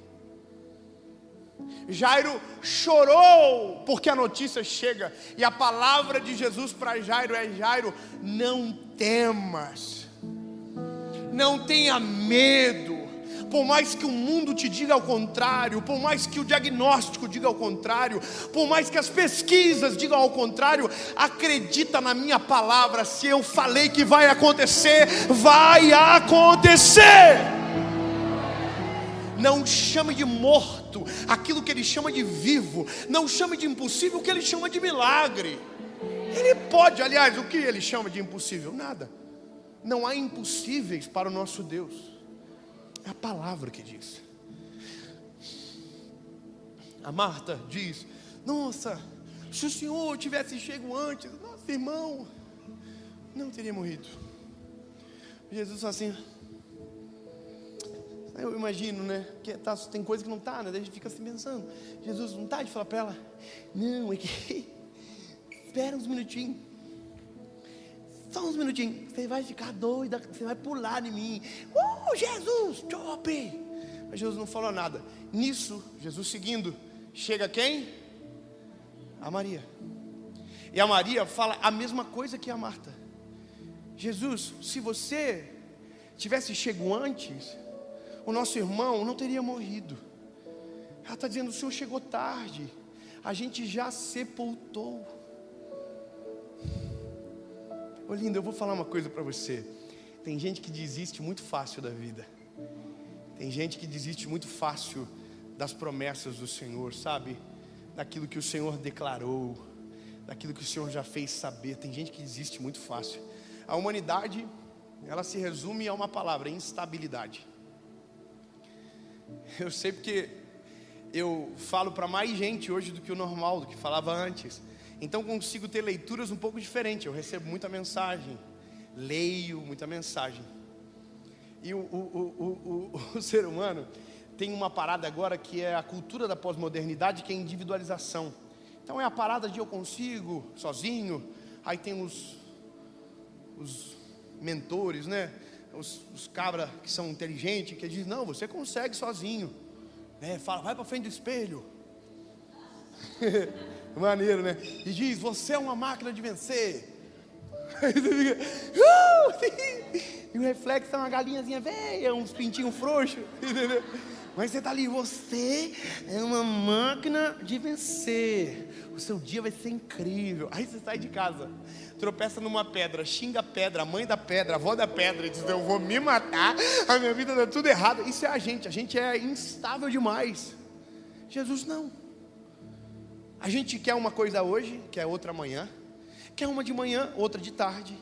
Jairo chorou porque a notícia chega, e a palavra de Jesus para Jairo é: Jairo, não temas, não tenha medo. Por mais que o mundo te diga ao contrário, por mais que o diagnóstico diga ao contrário, por mais que as pesquisas digam ao contrário, acredita na minha palavra. Se eu falei que vai acontecer, vai acontecer. Não chame de morto aquilo que ele chama de vivo. Não chame de impossível o que ele chama de milagre. Ele pode, aliás, o que ele chama de impossível? Nada. Não há impossíveis para o nosso Deus. É a palavra que diz. A Marta diz: nossa, se o Senhor tivesse chego antes, nosso irmão não teria morrido. Jesus assim, eu imagino, né? Que tem coisa que não está, né? Daí a gente fica assim pensando. Jesus não está de falar para ela: não, é que espera uns minutinhos. Só uns minutinhos, você vai ficar doida, você vai pular em mim. Jesus, top! Mas Jesus não falou nada. Nisso, Jesus seguindo, chega quem? A Maria. E a Maria fala a mesma coisa que a Marta. Jesus, se você tivesse chego antes, o nosso irmão não teria morrido. Ela está dizendo, o Senhor chegou tarde, a gente já sepultou. Ô lindo, eu vou falar uma coisa para você. Tem gente que desiste muito fácil da vida. Tem gente que desiste muito fácil das promessas do Senhor, sabe? Daquilo que o Senhor declarou, daquilo que o Senhor já fez saber. Tem gente que desiste muito fácil. A humanidade, ela se resume a uma palavra: instabilidade. Eu sei porque eu falo para mais gente hoje do que o normal, do que falava antes. Então consigo ter leituras um pouco diferentes. Eu recebo muita mensagem, leio muita mensagem. E o ser humano tem uma parada agora que é a cultura da pós-modernidade, que é a individualização. Então é a parada de eu consigo sozinho. Aí tem os mentores, né? Os cabras que são inteligentes, que dizem, não, você consegue sozinho, né? Fala, vai para frente do espelho. Maneiro, né? E diz, você é uma máquina de vencer. Aí você fica, e o reflexo é uma galinhazinha velha, uns pintinhos frouxos, entendeu? Mas você está ali, você é uma máquina de vencer, o seu dia vai ser incrível. Aí você sai de casa, tropeça numa pedra, xinga a pedra, a mãe da pedra, a avó da pedra, e diz, eu vou me matar, a minha vida está tudo errado. Isso é a gente é instável demais. Jesus não. A gente quer uma coisa hoje, quer outra amanhã, quer uma de manhã, outra de tarde.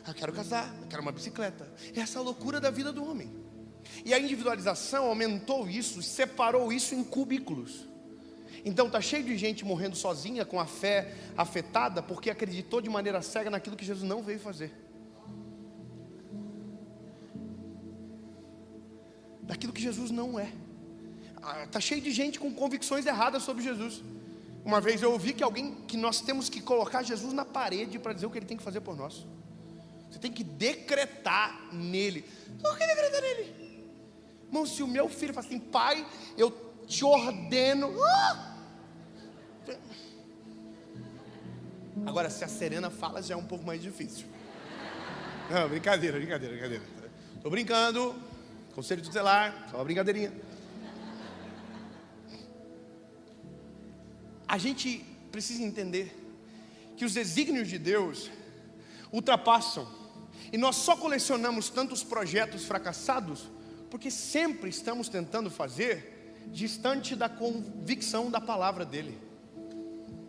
Eu quero casar, eu quero uma bicicleta. Essa é a loucura da vida do homem. E a individualização aumentou isso, separou isso em cubículos. Então está cheio de gente morrendo sozinha, com a fé afetada, porque acreditou de maneira cega naquilo que Jesus não veio fazer. Daquilo que Jesus não é. Está cheio de gente com convicções erradas sobre Jesus. Uma vez eu ouvi que nós temos que colocar Jesus na parede para dizer o que Ele tem que fazer por nós. Você tem que decretar nele. Por que decretar nele? Irmão, se o meu filho fala assim, pai, eu te ordeno. Agora, se a Serena fala, já é um pouco mais difícil. Não, brincadeira. Estou brincando. Conselho tutelar, só uma brincadeirinha. A gente precisa entender que os desígnios de Deus ultrapassam. E nós só colecionamos tantos projetos fracassados porque sempre estamos tentando fazer distante da convicção da palavra dele.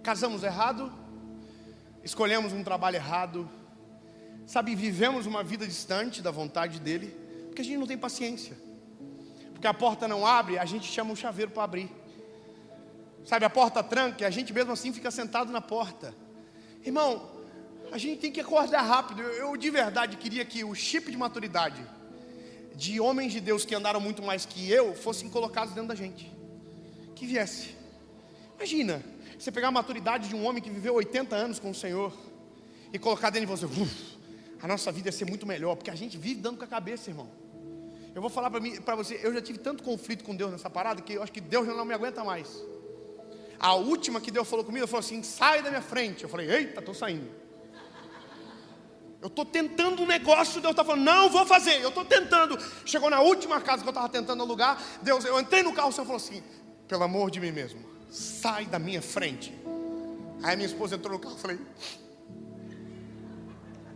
Casamos errado, escolhemos um trabalho errado, sabe, vivemos uma vida distante da vontade dele, porque a gente não tem paciência. Porque a porta não abre, a gente chama um chaveiro para abrir. Sabe, a porta tranca e a gente mesmo assim fica sentado na porta. Irmão, a gente tem que acordar rápido. Eu de verdade queria que o chip de maturidade de homens de Deus que andaram muito mais que eu fossem colocados dentro da gente. Que viesse. Imagina, você pegar a maturidade de um homem que viveu 80 anos com o Senhor e colocar dentro de você, a nossa vida ia ser muito melhor, porque a gente vive dando com a cabeça, irmão. Eu vou falar para você, eu já tive tanto conflito com Deus nessa parada, que eu acho que Deus já não me aguenta mais. A última que Deus falou comigo, ele falou assim, sai da minha frente. Eu falei, eita, estou saindo. Eu estou tentando um negócio, Deus está falando, não vou fazer, eu estou tentando. Chegou na última casa que eu estava tentando alugar, Deus, eu entrei no carro, o Senhor falou assim, pelo amor de mim mesmo, sai da minha frente. Aí minha esposa entrou no carro, eu falei,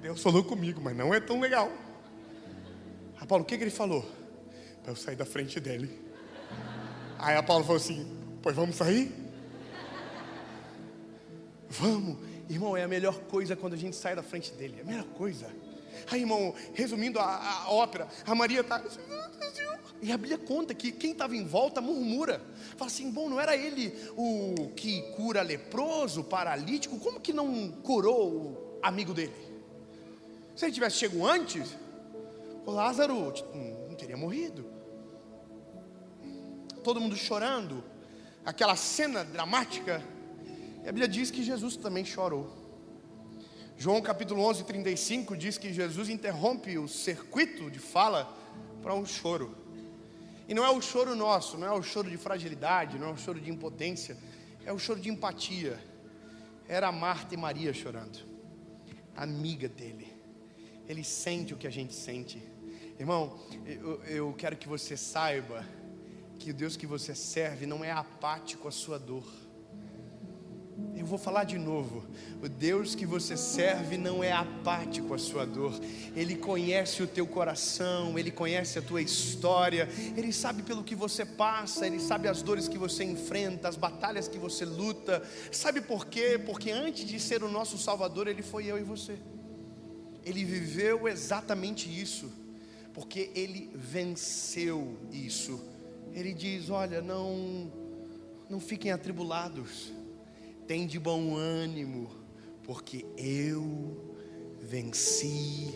Deus falou comigo, mas não é tão legal. A Paulo, o que ele falou? Para eu sair da frente dele. Aí a Paulo falou assim, pois vamos sair? Vamos. Irmão, é a melhor coisa quando a gente sai da frente dele. É a melhor coisa. Aí, irmão, resumindo a ópera, a Maria está... E a Bíblia conta que quem estava em volta murmura. Fala assim, bom, não era ele o que cura leproso, paralítico? Como que não curou o amigo dele? Se ele tivesse chegado antes, o Lázaro não teria morrido. Todo mundo chorando. Aquela cena dramática. E a Bíblia diz que Jesus também chorou. João capítulo 11, 35 diz que Jesus interrompe o circuito de fala para um choro. E não é o choro nosso, não é o choro de fragilidade, não é o choro de impotência, é o choro de empatia. Era Marta e Maria chorando, amiga dele. Ele sente o que a gente sente. Irmão, eu quero que você saiba que o Deus que você serve não é apático à sua dor. Eu vou falar de novo. O Deus que você serve não é apático à sua dor. Ele conhece o teu coração, Ele conhece a tua história, Ele sabe pelo que você passa, Ele sabe as dores que você enfrenta, as batalhas que você luta. Sabe por quê? Porque antes de ser o nosso Salvador, Ele foi eu e você. Ele viveu exatamente isso, porque Ele venceu isso. Ele diz: olha, não fiquem atribulados, tem de bom ânimo, porque eu venci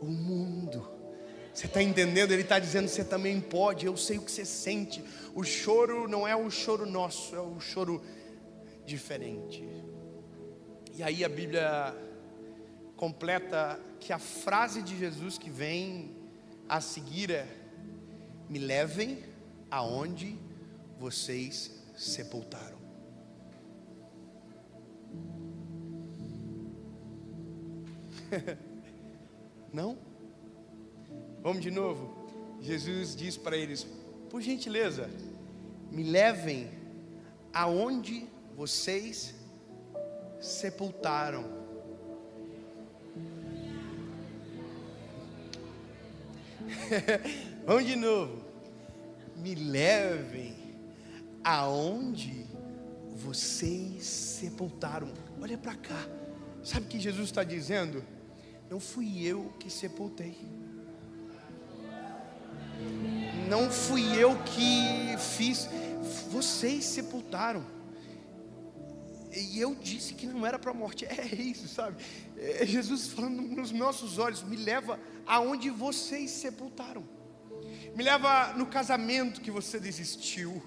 o mundo. Você está entendendo? Ele está dizendo: você também pode, eu sei o que você sente. O choro não é o choro nosso, é o choro diferente. E aí a Bíblia completa que a frase de Jesus que vem a seguir é: me levem aonde vocês sepultaram. Não? Vamos de novo. Jesus diz para eles: por gentileza, me levem aonde vocês sepultaram. Vamos de novo. Me levem aonde vocês sepultaram. Olha para cá. Sabe o que Jesus está dizendo? Não fui eu que sepultei. Não fui eu que fiz. Vocês sepultaram. E eu disse que não era para a morte. É isso, sabe? É Jesus falando nos nossos olhos: me leva aonde vocês sepultaram. Me leva no casamento que você desistiu.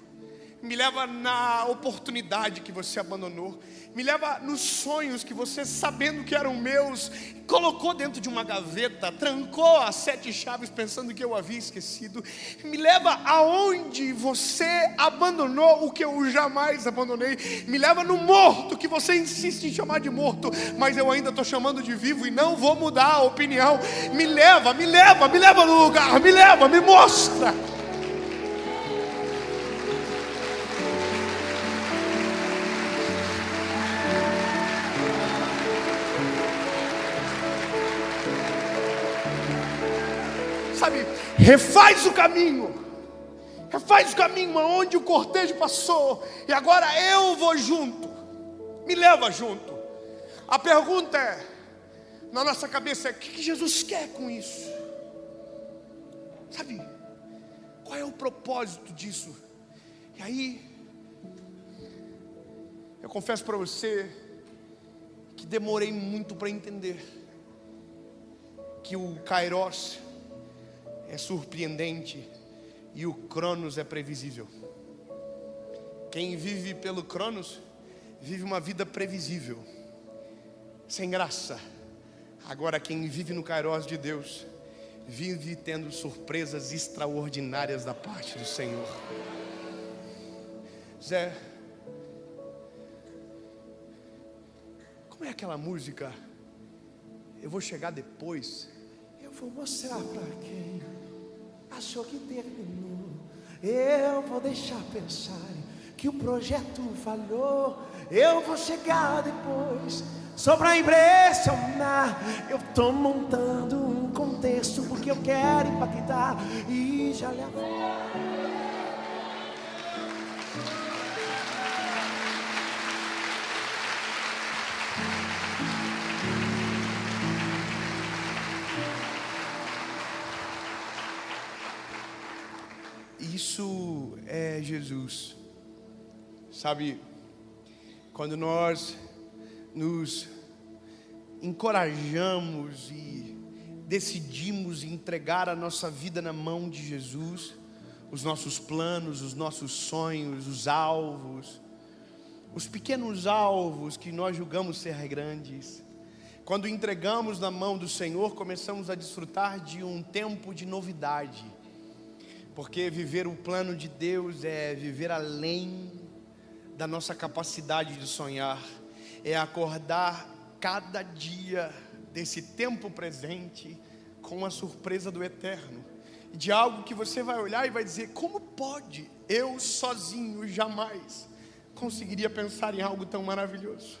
Me leva na oportunidade que você abandonou. Me leva nos sonhos que você, sabendo que eram meus, colocou dentro de uma gaveta, trancou as 7 chaves pensando que eu havia esquecido. Me leva aonde você abandonou o que eu jamais abandonei. Me leva no morto que você insiste em chamar de morto, mas eu ainda estou chamando de vivo e não vou mudar a opinião. Me leva no lugar, me mostra. Sabe, refaz o caminho aonde o cortejo passou, e agora eu vou junto, me leva junto. A pergunta é, na nossa cabeça, é: o que Jesus quer com isso? Sabe, qual é o propósito disso? E aí, eu confesso para você que demorei muito para entender que o Kairos é surpreendente e o Cronos é previsível. Quem vive pelo Cronos vive uma vida previsível, sem graça. Agora quem vive no Kairos de Deus vive tendo surpresas extraordinárias da parte do Senhor. Zé, como é aquela música? Eu vou chegar depois. Eu vou mostrar pra quem achou que terminou. Eu vou deixar pensar que o projeto falhou. Eu vou chegar depois, só pra impressionar. Eu tô montando um contexto porque eu quero impactar e já levo. Isso é Jesus. Sabe, quando nós nos encorajamos e decidimos entregar a nossa vida na mão de Jesus, os nossos planos, os nossos sonhos, os alvos, os pequenos alvos que nós julgamos ser grandes, quando entregamos na mão do Senhor, começamos a desfrutar de um tempo de novidade. Porque viver o plano de Deus é viver além da nossa capacidade de sonhar. É acordar cada dia desse tempo presente com a surpresa do eterno, de algo que você vai olhar e vai dizer: como pode? Eu sozinho jamais conseguiria pensar em algo tão maravilhoso.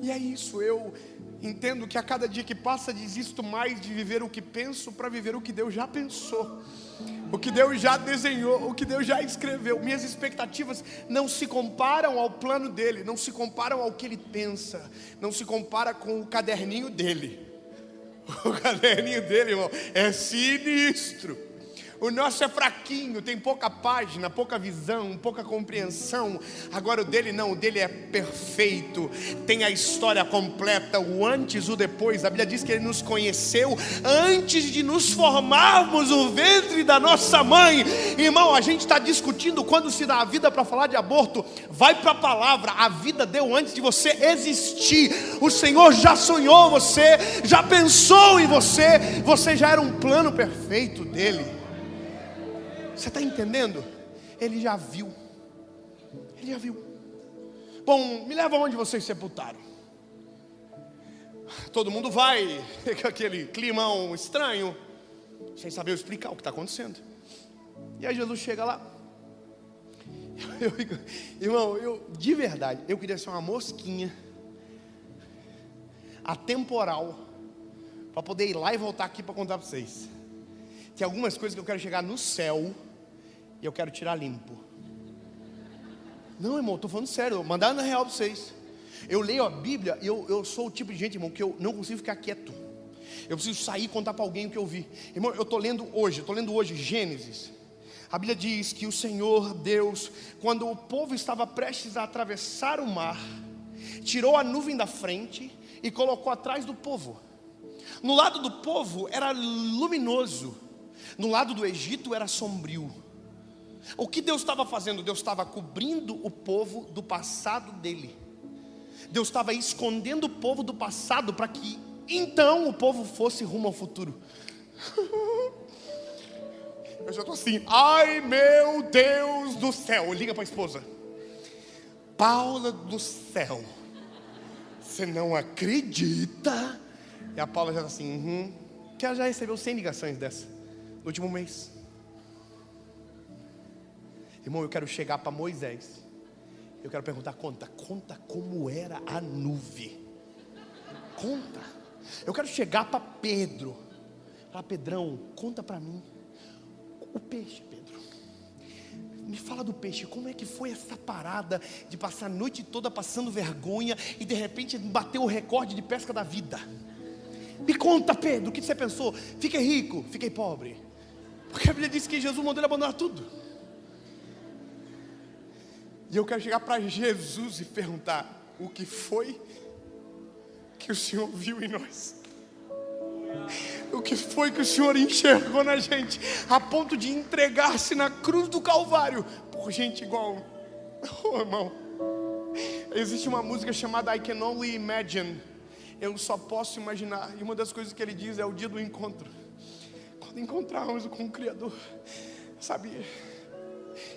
E é isso, eu entendo que a cada dia que passa desisto mais de viver o que penso para viver o que Deus já pensou, o que Deus já desenhou, o que Deus já escreveu. Minhas expectativas não se comparam ao plano dele, não se comparam ao que ele pensa, não se compara com o caderninho dele. O caderninho dele, irmão, é sinistro. O nosso é fraquinho, tem pouca página, pouca visão, pouca compreensão. Agora o dele não, o dele é perfeito, tem a história completa, o antes, o depois. A Bíblia diz que ele nos conheceu antes de nos formarmos no ventre da nossa mãe. Irmão, a gente está discutindo quando se dá a vida para falar de aborto. Vai para a palavra, a vida deu antes de você existir. O Senhor já sonhou você, já pensou em você, você já era um plano perfeito dele. Você está entendendo? Ele já viu. Ele já viu. Bom, me leva onde vocês sepultaram. Todo mundo vai com aquele climão estranho, sem saber explicar o que está acontecendo. E aí Jesus chega lá. Irmão, de verdade, eu queria ser uma mosquinha atemporal para poder ir lá e voltar aqui para contar para vocês. Tem algumas coisas que eu quero chegar no céu e eu quero tirar limpo. Não, irmão, estou falando sério, mandar na real para vocês. Eu leio a Bíblia e eu sou o tipo de gente, irmão, que eu não consigo ficar quieto. Eu preciso sair e contar para alguém o que eu vi. Irmão, eu estou lendo hoje Gênesis. A Bíblia diz que o Senhor Deus, quando o povo estava prestes a atravessar o mar, tirou a nuvem da frente e colocou atrás do povo. No lado do povo era luminoso, no lado do Egito era sombrio. O que Deus estava fazendo? Deus estava cobrindo o povo do passado dele. Deus estava escondendo o povo do passado para que então o povo fosse rumo ao futuro. Eu já estou assim, ai meu Deus do céu. Liga para a esposa: Paula do céu, você não acredita? E a Paula já está assim, que ela já recebeu 100 ligações dessa no último mês. Irmão, eu quero chegar para Moisés. Eu quero perguntar, conta como era a nuvem. Conta. Eu quero chegar para Pedro. Falar: Pedrão, conta para mim o peixe, Pedro. Me fala do peixe, como é que foi essa parada de passar a noite toda passando vergonha e de repente bateu o recorde de pesca da vida? Me conta, Pedro, o que você pensou? Fiquei rico, fiquei pobre. Porque a Bíblia diz que Jesus mandou ele abandonar tudo. E eu quero chegar para Jesus e perguntar: o que foi que o Senhor viu em nós? O que foi que o Senhor enxergou na gente, a ponto de entregar-se na cruz do Calvário por gente igual? Oh, irmão, existe uma música chamada I Can Only Imagine. Eu só posso imaginar. E uma das coisas que ele diz é o dia do encontro, quando encontrarmos com o Criador. Sabe,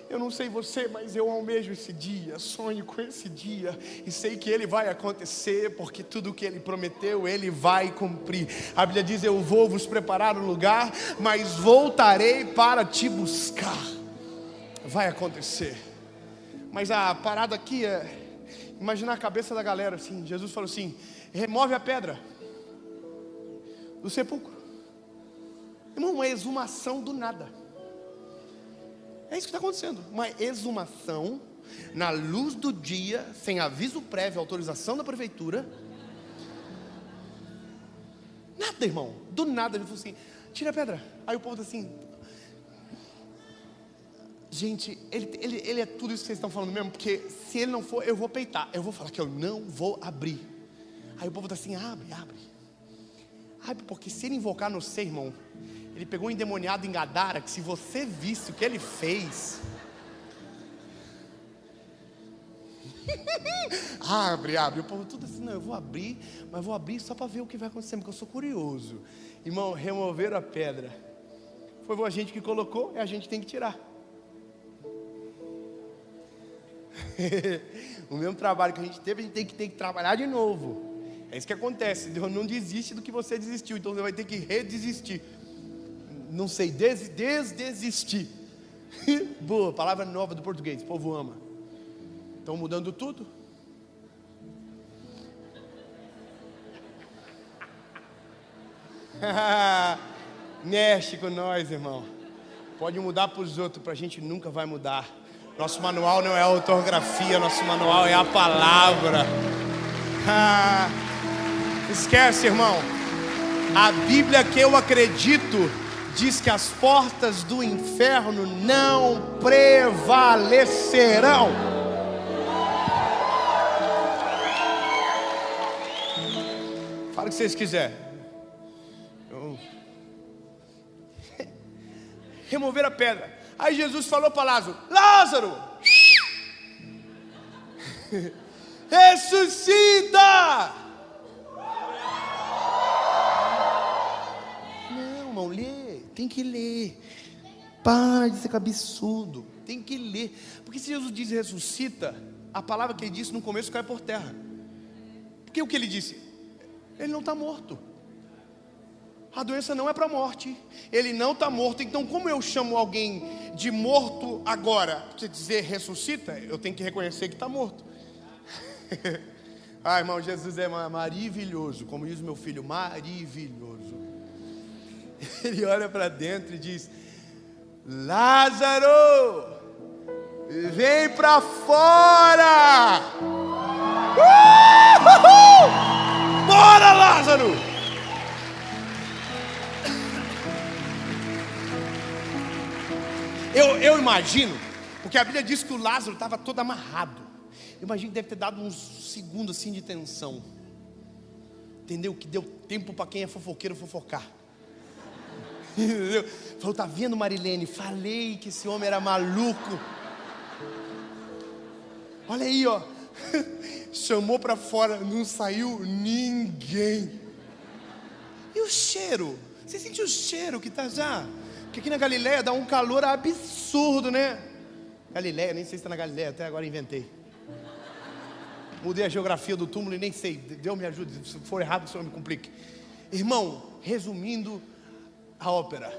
eu não sei você, mas eu almejo esse dia, sonho com esse dia, e sei que ele vai acontecer, porque tudo o que ele prometeu, ele vai cumprir. A Bíblia diz: eu vou vos preparar um lugar, mas voltarei para te buscar. Vai acontecer. Mas a parada aqui é imaginar a cabeça da galera assim. Jesus falou assim: remove a pedra do sepulcro. Irmão, uma exumação do nada. É isso que está acontecendo. Uma exumação na luz do dia, sem aviso prévio, autorização da prefeitura. Nada, irmão. Do nada ele falou assim: tira a pedra. Aí o povo está assim: gente, ele é tudo isso que vocês estão falando mesmo? Porque se ele não for, eu vou peitar. Eu vou falar que eu não vou abrir. Aí o povo está assim: abre. Abre, porque se ele invocar no seu, irmão, ele pegou um endemoniado em Gadara, que se você visse o que ele fez. abre. O povo tudo assim: não, eu vou abrir, mas vou abrir só para ver o que vai acontecer, porque eu sou curioso. Irmão, removeram a pedra. Foi a gente que colocou, e a gente tem que tirar. O mesmo trabalho que a gente teve, a gente tem que trabalhar de novo. É isso que acontece. Deus não desiste do que você desistiu. Então você vai ter que redesistir. Não sei, desdesistir. Boa, palavra nova do português. O povo ama. Estão mudando tudo. Mexe com nós, irmão. Pode mudar para os outros, para a gente nunca vai mudar. Nosso manual não é a ortografia, nosso manual é a palavra. Esquece, irmão. A Bíblia que eu acredito diz que as portas do inferno não prevalecerão. Fala o que vocês quiserem. Remover a pedra. Aí Jesus falou para Lázaro: Lázaro, ressuscita! Não, irmão, lê. Tem que ler. Para de ser cabeçudo. Tem que ler. Porque se Jesus diz ressuscita, a palavra que ele disse no começo cai por terra. Porque o que ele disse? Ele não está morto. A doença não é para a morte. Ele não está morto. Então como eu chamo alguém de morto agora? Você dizer ressuscita, eu tenho que reconhecer que está morto. Ah, irmão, Jesus é maravilhoso. Como diz meu filho, maravilhoso. Ele olha para dentro e diz: Lázaro, vem para fora. Bora, Lázaro. Eu imagino, porque a Bíblia diz que o Lázaro estava todo amarrado. Eu imagino que deve ter dado uns segundos assim de tensão. Entendeu? Que deu tempo para quem é fofoqueiro fofocar. Entendeu? Falou: tá vendo, Marilene? Falei que esse homem era maluco. Olha aí, ó. Chamou para fora, não saiu ninguém. E o cheiro? Você sentiu o cheiro que tá já? Porque aqui na Galileia dá um calor absurdo, né? Galileia, nem sei se está na Galileia, até agora inventei. Mudei a geografia do túmulo e nem sei. Deus me ajude, se for errado, o Senhor me complique. Irmão, resumindo a ópera,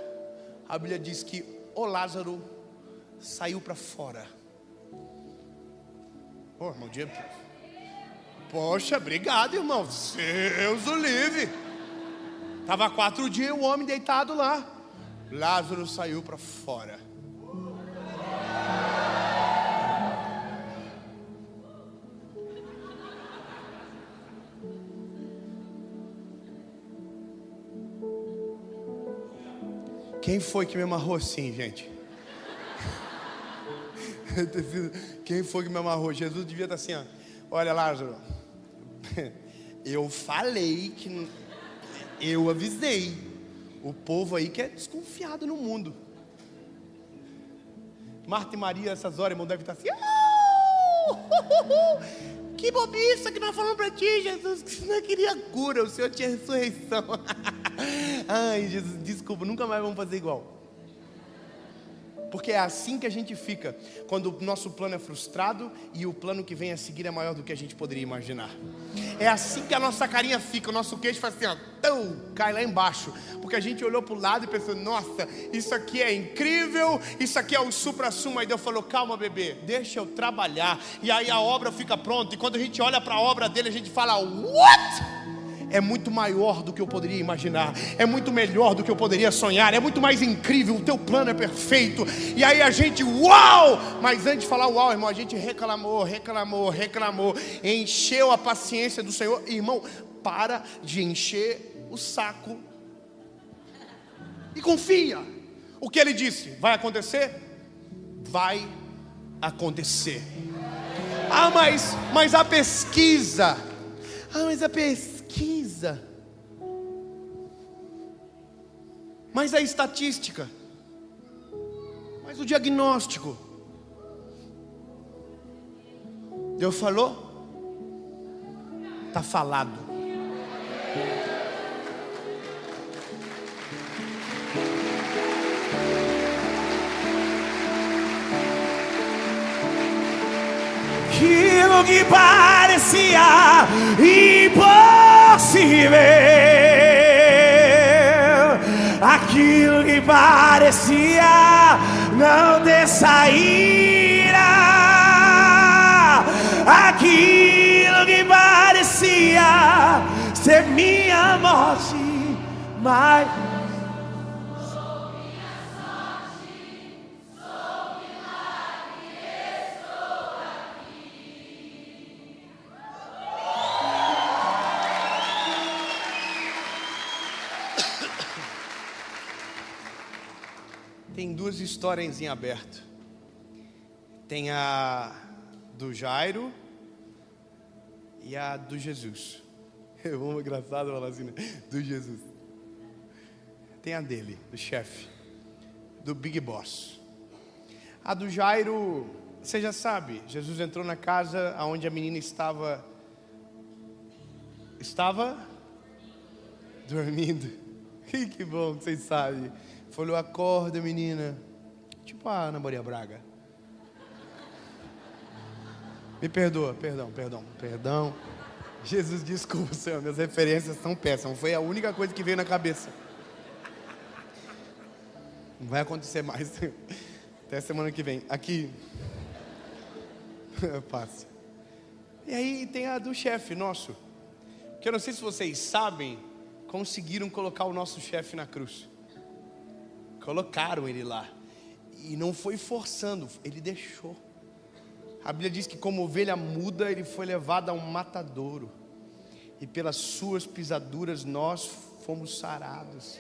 a Bíblia diz que o Lázaro saiu para fora. Pô, irmão, poxa, obrigado, irmão. Deus o livre. Estava 4 dias o homem deitado lá. Lázaro saiu para fora. Quem foi que me amarrou assim, gente? Quem foi que me amarrou? Jesus devia estar assim, ó. Olha, Lázaro, eu falei que... Eu avisei. O povo aí que é desconfiado no mundo. Marta e Maria, essas horas, irmão, deve estar assim: que bobiça que nós falamos para ti, Jesus, que você não queria cura, o Senhor tinha ressurreição. Ai, Jesus, desculpa, nunca mais vamos fazer igual. Porque é assim que a gente fica quando o nosso plano é frustrado e o plano que vem a seguir é maior do que a gente poderia imaginar. É assim que a nossa carinha fica, o nosso queixo faz assim, ó, cai lá embaixo. Porque a gente olhou para o lado e pensou: nossa, isso aqui é incrível, isso aqui é o supra-sumo. Aí Deus falou: calma, bebê, deixa eu trabalhar. E aí a obra fica pronta. E quando a gente olha para a obra dele, a gente fala: what? É muito maior do que eu poderia imaginar. É muito melhor do que eu poderia sonhar. É muito mais incrível. O teu plano é perfeito. E aí a gente, uau! Mas antes de falar uau, irmão, a gente reclamou. Encheu a paciência do Senhor. Irmão, para de encher o saco. E confia. O que ele disse? Vai acontecer? Vai acontecer. Ah, mas a pesquisa. Mas a estatística, mas o diagnóstico. Deus falou, está falado. Aquilo que parecia impossível viver. Aquilo que parecia não ter saída, aquilo que parecia ser minha morte, mas sou minha sorte, sou milagre, estou aqui. Tem duas histórias em aberto. Tem a do Jairo e a do Jesus. É uma engraçada falar assim, né? Do Jesus. Tem a dele, do chefe, do Big Boss. A do Jairo, você já sabe, Jesus entrou na casa onde a menina estava dormindo. Que bom que vocês sabem. Falou, acorda menina. Tipo a Ana Maria Braga. Me perdoa, perdão. Jesus, desculpa, Senhor, minhas referências são péssimas. Foi a única coisa que veio na cabeça. Não vai acontecer mais. Até semana que vem. Aqui. Passa. E aí tem a do chefe nosso. Que eu não sei se vocês sabem, conseguiram colocar o nosso chefe na cruz. Colocaram ele lá. E não foi forçando, ele deixou. A Bíblia diz que como ovelha muda, ele foi levado a um matadouro. E pelas suas pisaduras nós fomos sarados.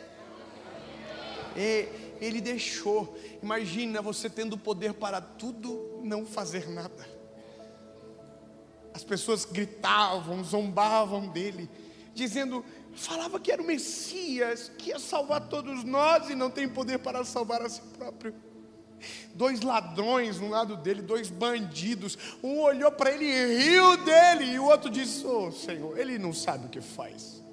E ele deixou. Imagina você tendo poder para tudo, não fazer nada. As pessoas gritavam, zombavam dele, dizendo, falava que era o Messias, que ia salvar todos nós e não tem poder para salvar a si próprio. 2 ladrões no lado dele, 2 bandidos. Um olhou para ele e riu dele, e o outro disse, oh Senhor, ele não sabe o que faz.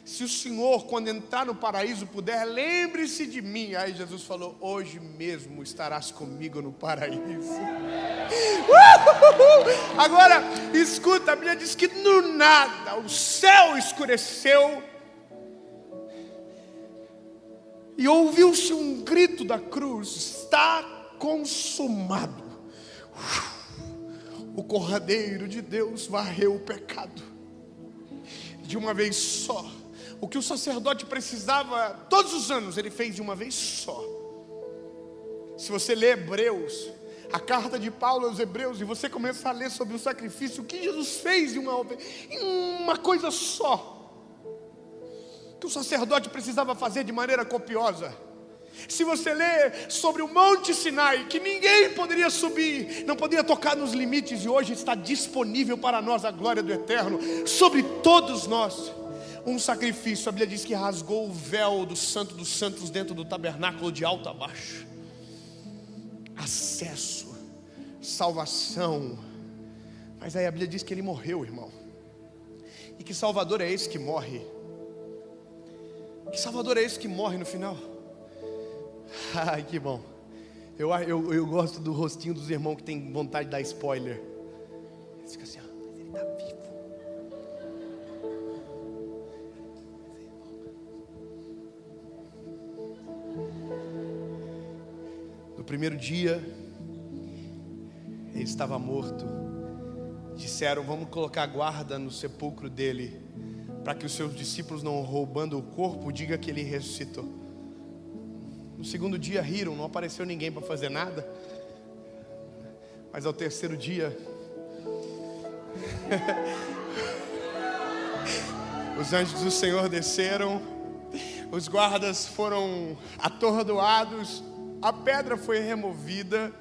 Se o Senhor, quando entrar no paraíso, puder, lembre-se de mim. Aí Jesus falou, hoje mesmo estarás comigo no paraíso. Agora, escuta, a Bíblia diz que no nada o céu escureceu e ouviu-se um grito da cruz, está consumado. O Cordeiro de Deus varreu o pecado de uma vez só. O que o sacerdote precisava todos os anos, ele fez de uma vez só. Se você ler Hebreus, a carta de Paulo aos Hebreus, e você começar a ler sobre o sacrifício, o que Jesus fez em uma coisa só, que o sacerdote precisava fazer de maneira copiosa. Se você ler sobre o Monte Sinai, que ninguém poderia subir, não poderia tocar nos limites, e hoje está disponível para nós a glória do Eterno, sobre todos nós, um sacrifício. A Bíblia diz que rasgou o véu do Santo dos Santos dentro do tabernáculo de alto a baixo. Acesso, salvação. Mas aí a Bíblia diz que ele morreu, irmão. E que Salvador é esse que morre? Que Salvador é esse que morre no final? Ai, que bom. Eu gosto do rostinho dos irmãos que tem vontade de dar spoiler. Eles ficam assim, ó, mas ele está vivo. No primeiro dia, ele estava morto. Disseram, vamos colocar guarda no sepulcro dele, para que os seus discípulos, não roubando o corpo, diga que ele ressuscitou. No segundo dia riram, não apareceu ninguém para fazer nada. Mas ao terceiro dia, os anjos do Senhor desceram, os guardas foram atordoados, a pedra foi removida,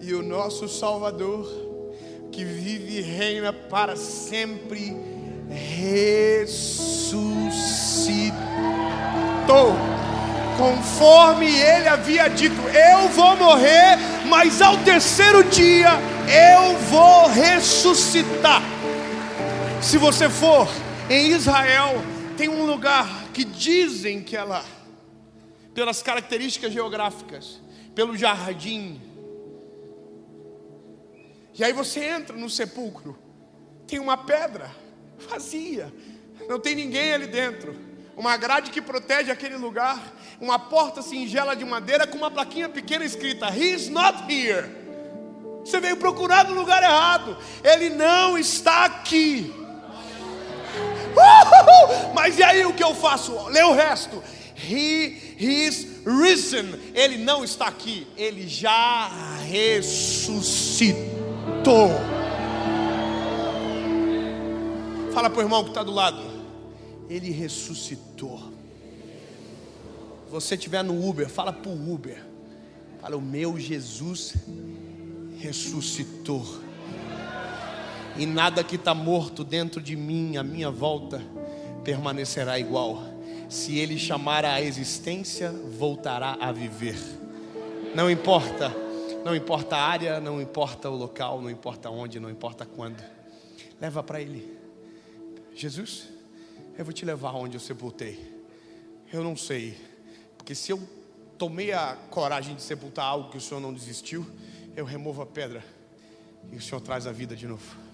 e o nosso Salvador, que vive e reina para sempre, ressuscitou, conforme ele havia dito, eu vou morrer, mas ao terceiro dia eu vou ressuscitar. Se você for em Israel, tem um lugar que dizem que é lá, pelas características geográficas, pelo jardim. E aí você entra no sepulcro, tem uma pedra vazia, Não tem ninguém ali dentro. Uma grade que protege aquele lugar. Uma porta singela de madeira com uma plaquinha pequena escrita: He's not here. Você veio procurar no lugar errado. Ele não está aqui. Mas e aí o que eu faço? Lê o resto. He is risen. Ele não está aqui. Ele já ressuscitou. Fala para o irmão que está do lado. Ele ressuscitou. Se você estiver no Uber, fala para o Uber. Fala: o meu Jesus ressuscitou. E nada que está morto dentro de mim, à minha volta, permanecerá igual. Se Ele chamar a existência, voltará a viver. Não importa a área, não importa o local, não importa onde, não importa quando. Leva para Ele. Jesus, eu vou te levar onde eu sepultei. Eu não sei, porque se eu tomei a coragem de sepultar algo que o Senhor não desistiu, eu removo a pedra e o Senhor traz a vida de novo.